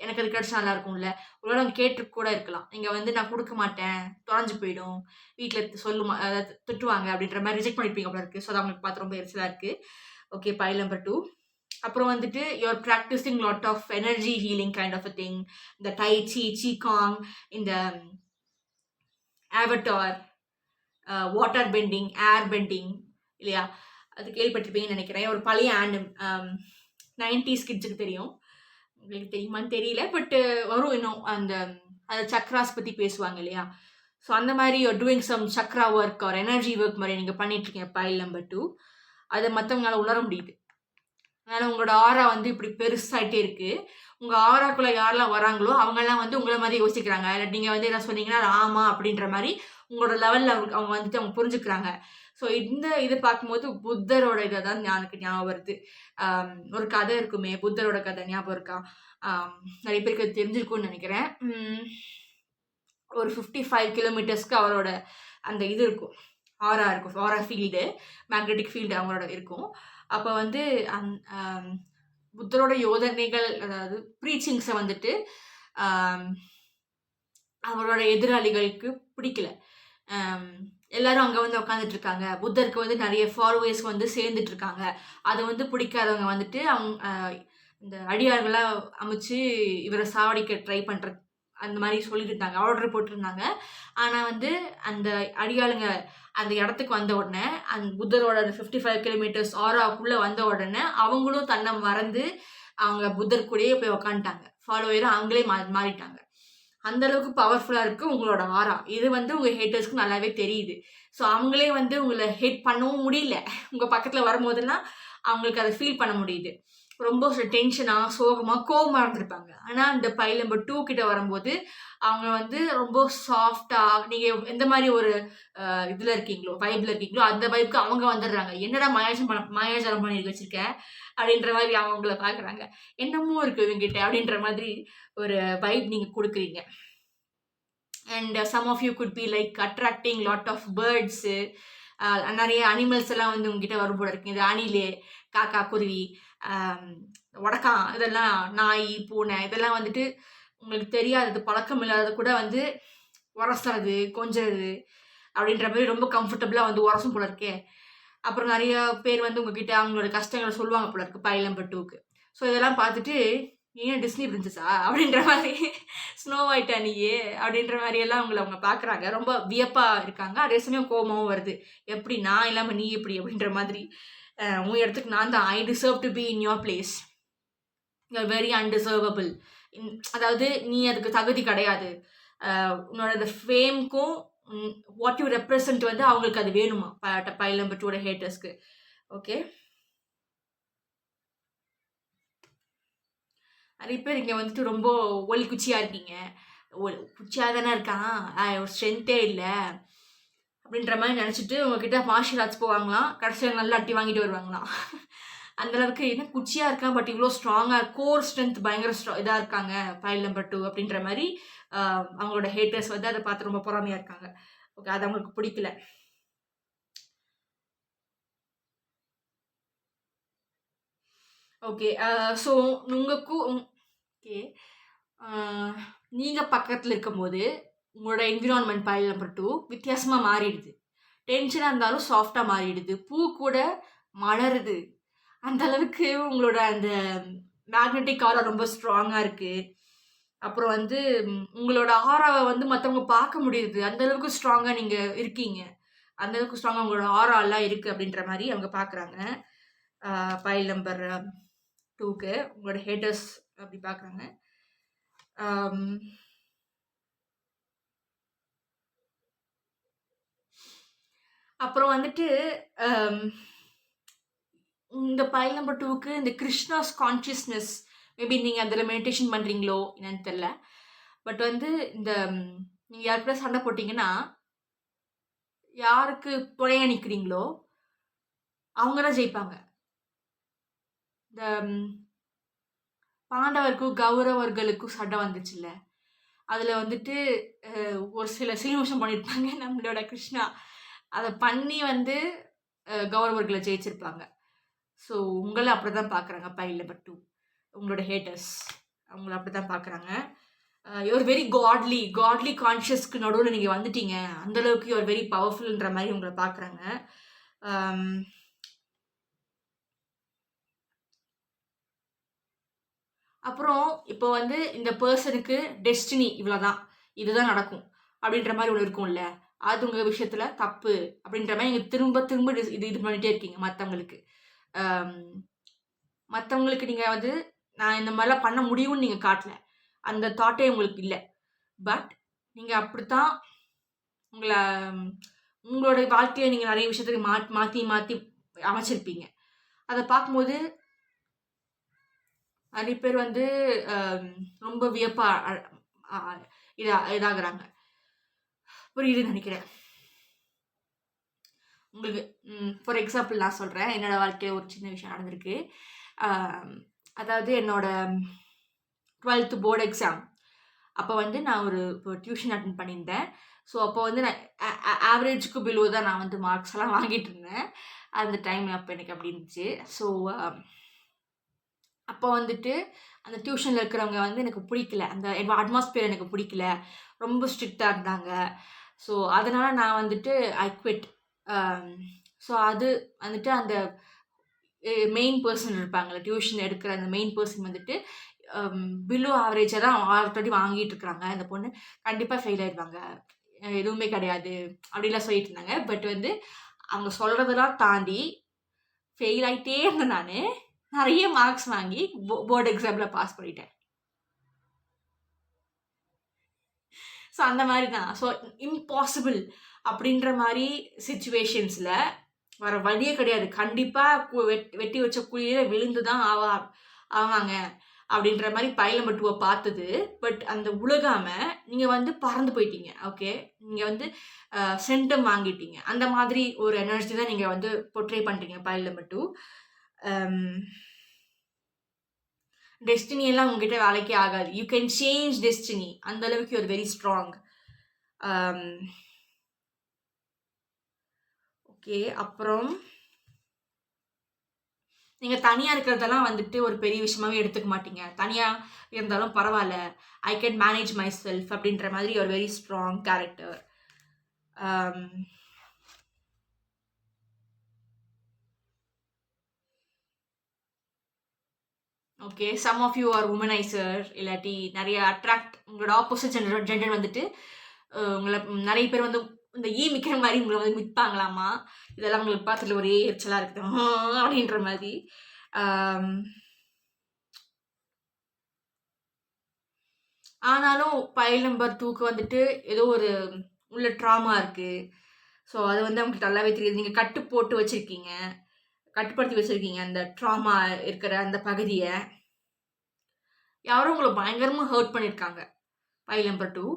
எனக்கு அது கிடைச்சா நல்லா இருக்கும்ல, ஒருவேளை அவங்க கேட்டு கூட இருக்கலாம். நீங்கள் வந்து நான் கொடுக்க மாட்டேன், தொலைஞ்சு போயிடும், வீட்டில் அதாவது திட்டுவாங்க அப்படின்ற மாதிரி ரிஜெக்ட் பண்ணியிருப்பீங்க போல இருக்குது. ஸோ அது அவங்களுக்கு பார்த்து ரொம்ப எரிச்சலாக இருக்குது. Okay, file number 2. அப்புறம் வந்துட்டு you're practising lot of energy healing kind of a thing. இந்த சி காங், இந்த avatar, water bending, air bending இல்லையா, அது கேள்விப்பட்டிருப்பீங்கன்னு நினைக்கிறேன். ஒரு பழைய 90s கிட்ஸுக்கு தெரியும், உங்களுக்கு தெரியுமான்னு தெரியல, பட்டு வரும் இன்னும். அந்த சக்ராஸ் பற்றி பேசுவாங்க இல்லையா. ஸோ அந்த மாதிரி doing some chakra work or energy work மாதிரி நீங்கள் பண்ணிட்டுருக்கீங்க ஃபைல் நம்பர் 2. அதை மற்றவங்களால உணர முடியுது. அதனால் உங்களோட ஆரா வந்து இப்படி பெருசாகிட்டே இருக்குது. உங்கள் ஆராக்குள்ளே யாரெல்லாம் வராங்களோ அவங்கெல்லாம் வந்து உங்களை மாதிரி யோசிக்கிறாங்க. இல்லை நீங்கள் வந்து என்ன சொன்னீங்கன்னா ஆமாம் அப்படின்ற மாதிரி உங்களோட லெவலில் அவங்க வந்துட்டு அவங்க புரிஞ்சுக்கிறாங்க. ஸோ இது பார்க்கும்போது புத்தரோட இதை தான் எனக்கு ஞாபகம் வருது. ஒரு கதை இருக்குமே, புத்தரோட கதை ஞாபகம் இருக்கா? நிறைய பேருக்கு அது தெரிஞ்சிருக்கும்னு நினைக்கிறேன். ஒரு 55 கிலோமீட்டர்ஸ்க்கு அவரோட அந்த இது இருக்கும், ஆரா இருக்கும், ஆரா ஃபீல்டு, மேக்னெட்டிக் ஃபீல்டு அவங்களோட இருக்கும். அப்போ வந்து புத்தரோட யோதனைகள், அதாவது ப்ரீச்சிங்ஸை வந்துட்டு அவரோட எதிராளிகளுக்கு பிடிக்கல. எல்லாரும் அங்கே வந்து உட்காந்துட்டு இருக்காங்க. புத்தருக்கு வந்து நிறைய ஃபாலோவர்ஸ் வந்து சேர்ந்துட்டு இருக்காங்க. அதை வந்து பிடிக்காதவங்க வந்துட்டு இந்த அடியார்களாக அமைச்சு இவரை சாவடிக்க ட்ரை பண்ணுற அந்த மாதிரி சொல்லிட்டு இருந்தாங்க, ஆர்டர் போட்டிருந்தாங்க. ஆனால் வந்து அந்த அடியாளுங்க அந்த இடத்துக்கு வந்த உடனே, அந்த புத்தரோட 55 கிலோமீட்டர்ஸ் ஆராவுக்குள்ளே வந்த உடனே அவங்களும் தன்னை மறந்து அவங்க புத்தர் கூடயே போய் உக்காந்துட்டாங்க. ஃபாலோவரும் அவங்களே மாறிட்டாங்க. அந்த அளவுக்கு பவர்ஃபுல்லாக இருக்குது உங்களோட ஆரா. இது வந்து உங்கள் ஹேட்டர்ஸ்க்கு நல்லாவே தெரியுது. ஸோ அவங்களே வந்து உங்களை ஹேட் பண்ணவும் முடியல. உங்கள் பக்கத்தில் வரும்போதெல்லாம் அவங்களுக்கு அதை ஃபீல் பண்ண முடியுது. ரொம்ப டென்ஷனாக, சோகமாக, கோபமாக இருந்திருப்பாங்க. ஆனால் இந்த ஃபைல் நம்பர் 2 கிட்ட வரும்போது அவங்க வந்து ரொம்ப சாஃப்டாக, நீங்கள் எந்த மாதிரி ஒரு இதில் இருக்கீங்களோ, வைப்பில் இருக்கீங்களோ அந்த வைப்புக்கு அவங்க வந்துடுறாங்க. என்னடா மாயாஜாலம் பண்ணி வச்சுருக்க அப்படின்ற மாதிரி அவங்கள பார்க்குறாங்க. என்னமோ இருக்குது இவங்கிட்ட அப்படின்ற மாதிரி ஒரு வைப் நீங்கள் கொடுக்குறீங்க. And some of you could be like attracting lot of birds, நிறைய அனிமல்ஸ் எல்லாம் வந்து உங்ககிட்ட வரும் போல இருக்கு. இது அணிலே, காக்கா, குருவி, உடக்கான், இதெல்லாம் நாய், பூனை, இதெல்லாம் வந்துட்டு உங்களுக்கு தெரியாதது, பழக்கம் இல்லாதது கூட வந்து உரசுறது, கொஞ்சது அப்படின்ற மாதிரி ரொம்ப கம்ஃபர்டபுளாக வந்து உரசும் போல இருக்கே. அப்புறம் நிறைய பேர் வந்து உங்ககிட்ட அவங்களோட கஷ்டங்களை சொல்லுவாங்க போல இருக்கு ஃபைல் நம்பர் 2க்கு. ஸோ இதெல்லாம் பார்த்துட்டு ஏன் டிஸ்னி பிரின்சஸா அப்படின்ற மாதிரி, ஸ்னோ ஒயிட்டா நீயே அப்படின்ற மாதிரியெல்லாம் அவங்க பார்க்குறாங்க. ரொம்ப வியப்பாக இருக்காங்க. அதே சமயம் கோபமும் வருது. எப்படி நான் இல்லாமல் நீ எப்படி அப்படின்ற மாதிரி. உன் இடத்துக்கு நான் தான், I deserve to be in your place, you're very undeservable. அதாவது நீ அதுக்கு தகுதி கிடையாது. உன்னோட அந்த ஃபேம்க்கும் வாட் யூ ரெப்ரசன்ட் வந்து அவங்களுக்கு அது வேணுமா, பைல் நம்பர் 2 ஹேட்டர்ஸ்க்கு. ஓகே, நிறைய பேர் இங்கே வந்துட்டு ரொம்ப ஒலி குச்சியாக இருக்கீங்க. குச்சியாக தானே இருக்கான், ஒரு ஸ்ட்ரென்த்தே இல்லை அப்படின்ற மாதிரி நினச்சிட்டு உங்ககிட்ட மார்ஷியல் ஆர்ட்ஸ் போவாங்களாம். கடைசியில் நல்லா அட்டி வாங்கிட்டு வருவாங்களாம். அந்தளவுக்கு என்ன குச்சியாக இருக்கான், பட் இவ்வளோ ஸ்ட்ராங்காக கோர் ஸ்ட்ரென்த் பயங்கர இதாக இருக்காங்க ஃபைல் நம்பர் 2 அப்படின்ற மாதிரி அவங்களோட ஹேட்டர்ஸ் வந்து அதை பார்த்து ரொம்ப பொறாமையாக இருக்காங்க. ஓகே, அது அவங்களுக்கு பிடிக்கல. ஓகே, ஸோ ஓகே, நீங்கள் பக்கத்தில் இருக்கும்போது உங்களோட என்விரான்மெண்ட் பைல் நம்பர் 2 வித்தியாசமாக மாறிடுது. டென்ஷனாக இருந்தாலும் சாஃப்டாக மாறிடுது. பூ கூட மலருது. அந்த அளவுக்கு உங்களோட அந்த மேக்னெட்டிக் ஆரா ரொம்ப ஸ்ட்ராங்காக இருக்குது. அப்புறம் வந்து உங்களோட ஆராவை வந்து மற்றவங்க பார்க்க முடியுது. அந்த அளவுக்கு ஸ்ட்ராங்காக நீங்கள் இருக்கீங்க. அந்த அளவுக்கு ஸ்ட்ராங்காக உங்களோட ஆராலாம் இருக்குது அப்படின்ற மாதிரி அவங்க பார்க்குறாங்க. பைல் நம்பர் 2க்கு உங்களோட ஹேட்டர்ஸ் அப்படி பார்க்குறாங்க. அப்புறம் வந்துட்டு இந்த பைல் நம்பர் 2க்கு இந்த கிருஷ்ணாஸ் கான்ஷியஸ்னஸ், மேபி நீங்கள் அதில் மெடிடேஷன் பண்ணுறீங்களோ என்னன்னு தெரில. பட் வந்து இந்த நீங்கள் யாருக்கூட சண்டை போட்டிங்கன்னா யாருக்கு துணையாக நிற்கிறீங்களோ அவங்க தான் ஜெயிப்பாங்க. இந்த பாண்டவருக்கும் கௌரவர்களுக்கும் சண்டை வந்துச்சுல்ல, அதில் வந்துட்டு ஒரு சில சீனிவசம் பண்ணியிருப்பாங்க நம்மளோட கிருஷ்ணா. அதை பண்ணி வந்து கௌரவர்களை ஜெயிச்சிருப்பாங்க. ஸோ உங்களை அப்படி தான் பார்க்குறாங்க பைல் நம்பர் 2. உங்களோட ஹேட்டர்ஸ் அவங்கள அப்படி தான் பார்க்குறாங்க. யூஆர் வெரி காட்லி கான்ஷியஸ்க்கு நடுவில் நீங்கள் வந்துட்டீங்க, அந்தளவுக்கு யூஆர் வெரி பவர்ஃபுல்ன்ற மாதிரி உங்களை பார்க்குறாங்க. அப்புறம் இப்போ வந்து இந்த பர்சனுக்கு டெஸ்டினி இவ்வளோதான், இதுதான் நடக்கும் அப்படின்ற மாதிரி ஒன்று இருக்கும்ல, அது உங்கள் விஷயத்தில் தப்பு அப்படின்ற மாதிரி நீங்கள் திரும்ப திரும்ப இது பண்ணிகிட்டே இருக்கீங்க மற்றவங்களுக்கு. மற்றவங்களுக்கு நீங்கள் வந்து நான் இந்த மாதிரிலாம் பண்ண முடியும்னு நீங்கள் காட்டல, அந்த தாட்டே உங்களுக்கு இல்லை. பட் நீங்கள் அப்படித்தான் உங்களோட வாழ்க்கையை நீங்கள் நிறைய விஷயத்துக்கு மாற்றி மாற்றி அமைச்சிருப்பீங்க. அதை பார்க்கும்போது நிறைய பேர் வந்து ரொம்ப வியப்பாக இதாகிறாங்க. புரியுதுன்னு நினைக்கிறேன் உங்களுக்கு. ஃபார் எக்ஸாம்பிள் நான் சொல்கிறேன், என்னோடய வாழ்க்கையில் ஒரு சின்ன விஷயம் நடந்திருக்கு. அதாவது என்னோட 12th போர்டு எக்ஸாம் அப்போ வந்து நான் ஒரு டியூஷன் அட்டென்ட் பண்ணியிருந்தேன். ஸோ அப்போ வந்து நான் ஆவரேஜுக்கு பிலோ தான் நான் வந்து மார்க்ஸ் எல்லாம் வாங்கிட்டு இருந்தேன் அந்த டைம். அப்போ எனக்கு அப்படி இருந்துச்சு. ஸோ அப்போ வந்துட்டு அந்த டியூஷனில் இருக்கிறவங்க வந்து எனக்கு பிடிக்கல, அந்த அட்மாஸ்பியர் எனக்கு பிடிக்கல, ரொம்ப ஸ்ட்ரிக்டாக இருந்தாங்க. ஸோ அதனால் நான் வந்துட்டு ஐ குவிட். ஸோ அது வந்துட்டு அந்த மெயின் பர்சன் இருப்பாங்கள்ல, டியூஷன் எடுக்கிற அந்த மெயின் பர்சன் வந்துட்டு பிலோ ஆவரேஜாக தான் ஆல்ரெடி வாங்கிட்டு இருக்கிறாங்க, இந்த பொண்ணு கண்டிப்பாக ஃபெயில் ஆயிடுவாங்க, எதுவுமே கிடையாது அப்படிலாம் சொல்லிட்டு இருந்தாங்க. பட் வந்து அவங்க சொல்கிறதெல்லாம் தாண்டி ஃபெயில் ஆகிட்டே இருந்தேன். நான் நிறைய மார்க்ஸ் வாங்கி போர்டு எக்ஸாமில் பாஸ் பண்ணிட்டேன். ஸோ அந்த மாதிரி தான். ஸோ இம்பாசிபிள் அப்படின்ற மாதிரி சிச்சுவேஷன்ஸில் வர வழியே கிடையாது. கண்டிப்பாக வெட்டி வச்ச குழியில் விழுந்து தான் ஆவாங்க அப்படின்ற மாதிரி பைல் நம்பர் 2 பார்த்தது. பட் அந்த உலகாமல் நீங்கள் வந்து பறந்து போயிட்டீங்க. ஓகே, நீங்கள் வந்து சென்டம் வாங்கிட்டீங்க. அந்த மாதிரி ஒரு எனர்ஜி தான் நீங்கள் வந்து போர்ட்ரே பண்ணுறீங்க பைல் நம்பர் 2. டெஸ்டினி எல்லாம் உங்ககிட்ட வேலைக்கே ஆகாது. யூ கேன் சேஞ்ச் டெஸ்டினி, அந்த அளவுக்கு யூஆர் வெரி ஸ்ட்ராங். ஓகே, அப்புறம் நீங்கள் தனியாக இருக்கிறதெல்லாம் வந்துட்டு ஒரு பெரிய விஷயமாவே எடுத்துக்க மாட்டீங்க. தனியாக இருந்தாலும் பரவாயில்ல, I can manage myself அப்படின்ற மாதிரி ஒரு very strong character. Okay, some of you are womaniser, இல்லாட்டி நிறைய உங்களோட ஆப்போசிட் ஜெண்டர் வந்துட்டு உங்களை நிறைய பேர் வந்து இந்த மிக்கிற மாதிரி உங்களை வந்து மிப்பாங்களாமா. இதெல்லாம் உங்களுக்கு பார்த்துட்டு ஒரே எரிச்சலாக இருக்குது அப்படின்ற மாதிரி. ஆனாலும் பைல் நம்பர் 2க்கு வந்துட்டு ஏதோ ஒரு உள்ள ட்ராமா இருக்குது. ஸோ அது வந்து அவங்களுக்கு நல்லாவே தெரியுது. நீங்கள் கட்டு போட்டு வச்சுருக்கீங்க, கட்டுப்படுத்தி வச்சுருக்கீங்க அந்த ட்ராமா இருக்கிற அந்த பகுதியை. யாரும் உங்களை பயங்கரமாக ஹர்ட் பண்ணியிருக்காங்க. பைல் நம்பர் 2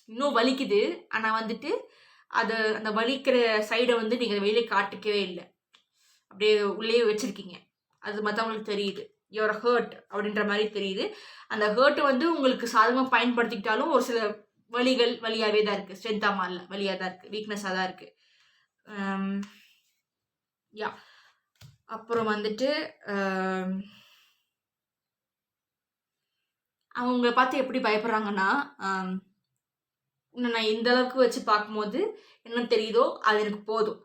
இன்னும் வலிக்குது. ஆனால் வந்துட்டு அந்த வலிக்கிற சைடை வந்து நீங்கள் வெளியே காட்டிக்கவே இல்லை, அப்படியே உள்ளே வச்சுருக்கீங்க. அது மற்றவங்களுக்கு தெரியுது. யுவர் ஹர்ட் அப்படின்ற மாதிரி தெரியுது. அந்த ஹர்ட்டை வந்து உங்களுக்கு சாதகமாக பயன்படுத்திக்கிட்டாலும் ஒரு சில வலியாகவே தான் இருக்குது. ஸ்ட்ரென்த்தாக இல்லை, வலியாக தான் இருக்குது, வீக்னஸாக தான் இருக்குது. யா அப்புறம் வந்துட்டு அவங்க பார்த்து எப்படி பயப்படுறாங்கன்னா, நான் இந்த அளவுக்கு வச்சு பார்க்கும்போது என்ன தெரியுதோ அது எனக்கு போதும்.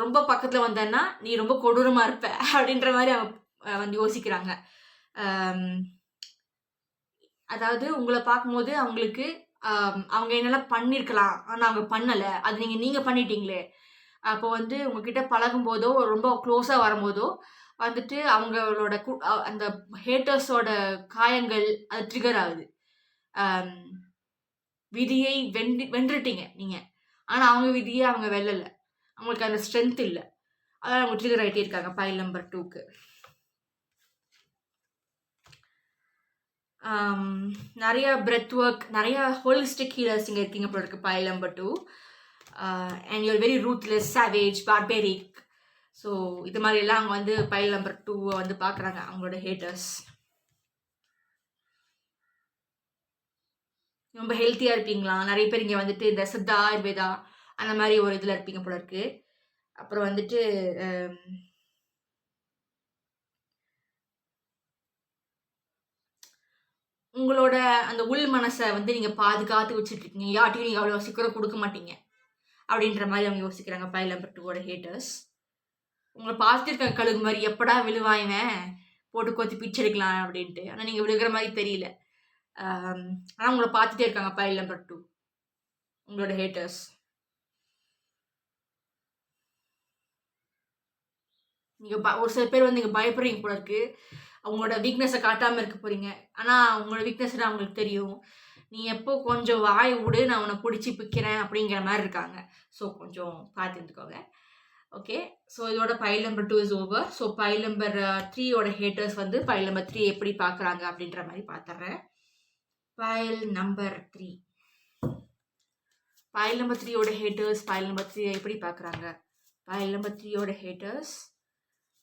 ரொம்ப பக்கத்தில் வந்தேன்னா நீ ரொம்ப கொடூரமாக இருப்ப அப்படின்ற மாதிரி அவங்க வந்து யோசிக்கிறாங்க. அதாவது உங்களை பார்க்கும்போது அவங்களுக்கு அவங்க என்னெல்லாம் பண்ணியிருக்கலாம், ஆனால் அவங்க பண்ணலை. அது நீங்கள் பண்ணிட்டீங்களே. அப்போ வந்து உங்ககிட்ட பழகும் போதோ ரொம்ப க்ளோஸாக வரும்போதோ வந்துட்டு அவங்களோட அந்த ஹேட்டர்ஸோட காயங்கள் அது ட்ரிகர் ஆகுது. விதியை வென்றுட்டீங்க நீங்கள், ஆனால் அவங்க விதியை அவங்க வெல்லலை. அவங்களுக்கு அந்த ஸ்ட்ரென்த் இல்லை. அதான் அவங்க ட்ரிகர் ஆகிட்டே இருக்காங்க பைல் நம்பர் 2க்கு. நிறைய பிரெத் ஒர்க், நிறைய ஹோலிஸ்டிக் ஹீலர்ஸ் இங்கே இருக்கீங்க போல இருக்கு pile number 2. And you're very ruthless, savage, barbaric. So இது மாதிரிலாம் அவங்க வந்து பைல் நம்பர் 2 வந்து பார்க்குறாங்க அவங்களோட ஹேட்டர்ஸ். ரொம்ப ஹெல்த்தியாக இருப்பீங்களா? நிறைய பேர் இங்கே வந்துட்டு இந்த சித்தா ஆயுர்வேதா அந்த மாதிரி ஒரு இதில் இருப்பீங்க போல இருக்கு. அப்புறம் வந்துட்டு உங்களோட அந்த உள் மனசை வந்து நீங்கள் பாதுகாத்து வச்சுட்ருக்கீங்க. யார்ட்டையும் நீங்கள் அவ்வளோ சீக்கிரம் கொடுக்க மாட்டீங்க அப்படின்ற மாதிரி அவங்க யோசிக்கிறாங்க பைல் நம்பர் 2ஓட ஹேட்டர்ஸ். உங்களை பார்த்துருக்காங்க கழுகு மாதிரி, எப்படா விழுவாயிவேன் போட்டு கொத்தி பிச்செடுக்கலாம் அப்படின்ட்டு. ஆனால் நீங்கள் விழுகிற மாதிரி தெரியல. ஆனால் உங்களை பார்த்துட்டே இருக்காங்க பைல் நம்பர் 2 உங்களோட ஹேட்டர்ஸ். நீங்கள் ஒரு சில பேர் வந்து நீங்கள் பயப்படுறீங்க போல இருக்கு. அவங்களோட வீக்னஸை காட்டாமல் இருக்க போகிறீங்க. ஆனால் அவங்களோட வீக்னஸ் அவங்களுக்கு தெரியும். நீ எப்போ கொஞ்சம் வாய் விடு, நான் உன்னை பிடிச்சி பிக்கிறேன் அப்படிங்கிற மாதிரி இருக்காங்க. ஸோ கொஞ்சம் பார்த்து இருந்துக்கோங்க. ஓகே, ஸோ இதோட pile number 2 is over. So pile number 3ஓட ஹேட்டர்ஸ் வந்து பைல் நம்பர் 3 எப்படி பார்க்குறாங்க அப்படின்ற மாதிரி பார்த்துட்றேன். பைல் நம்பர் 3, பைல் நம்பர் 3ஓட ஹேட்டர்ஸ் பைல் நம்பர் 3 எப்படி பார்க்குறாங்க? பைல் நம்பர் 3ஓட ஹேட்டர்ஸ்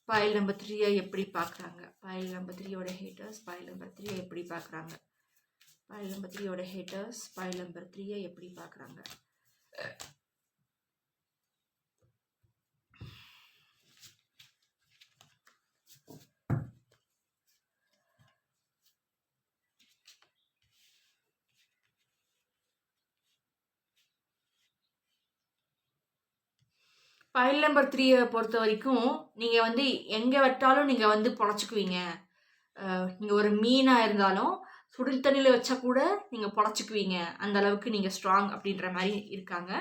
பைல் நம்பர் 3 எப்படி பார்க்குறாங்க? பைல் நம்பர் 3ஓட ஹேட்டர்ஸ் பைல் நம்பர் 3 எப்படி பார்க்குறாங்க? பைல் நம்பர் 3ஓட ஹேட்டர்ஸ் பைல் நம்பர் 3 எப்படி பார்க்குறாங்க? பைல் நம்பர் 3 பொறுத்த வரைக்கும் நீங்கள் வந்து எங்கே விட்டாலும் நீங்கள் வந்து பொழைச்சிக்குவீங்க. நீங்கள் ஒரு மீனாக இருந்தாலும் சுடு தண்ணியில் வச்சா கூட நீங்கள் பொழைச்சிக்குவீங்க. அந்த அளவுக்கு நீங்கள் ஸ்ட்ராங் அப்படின்ற மாதிரி இருக்காங்க.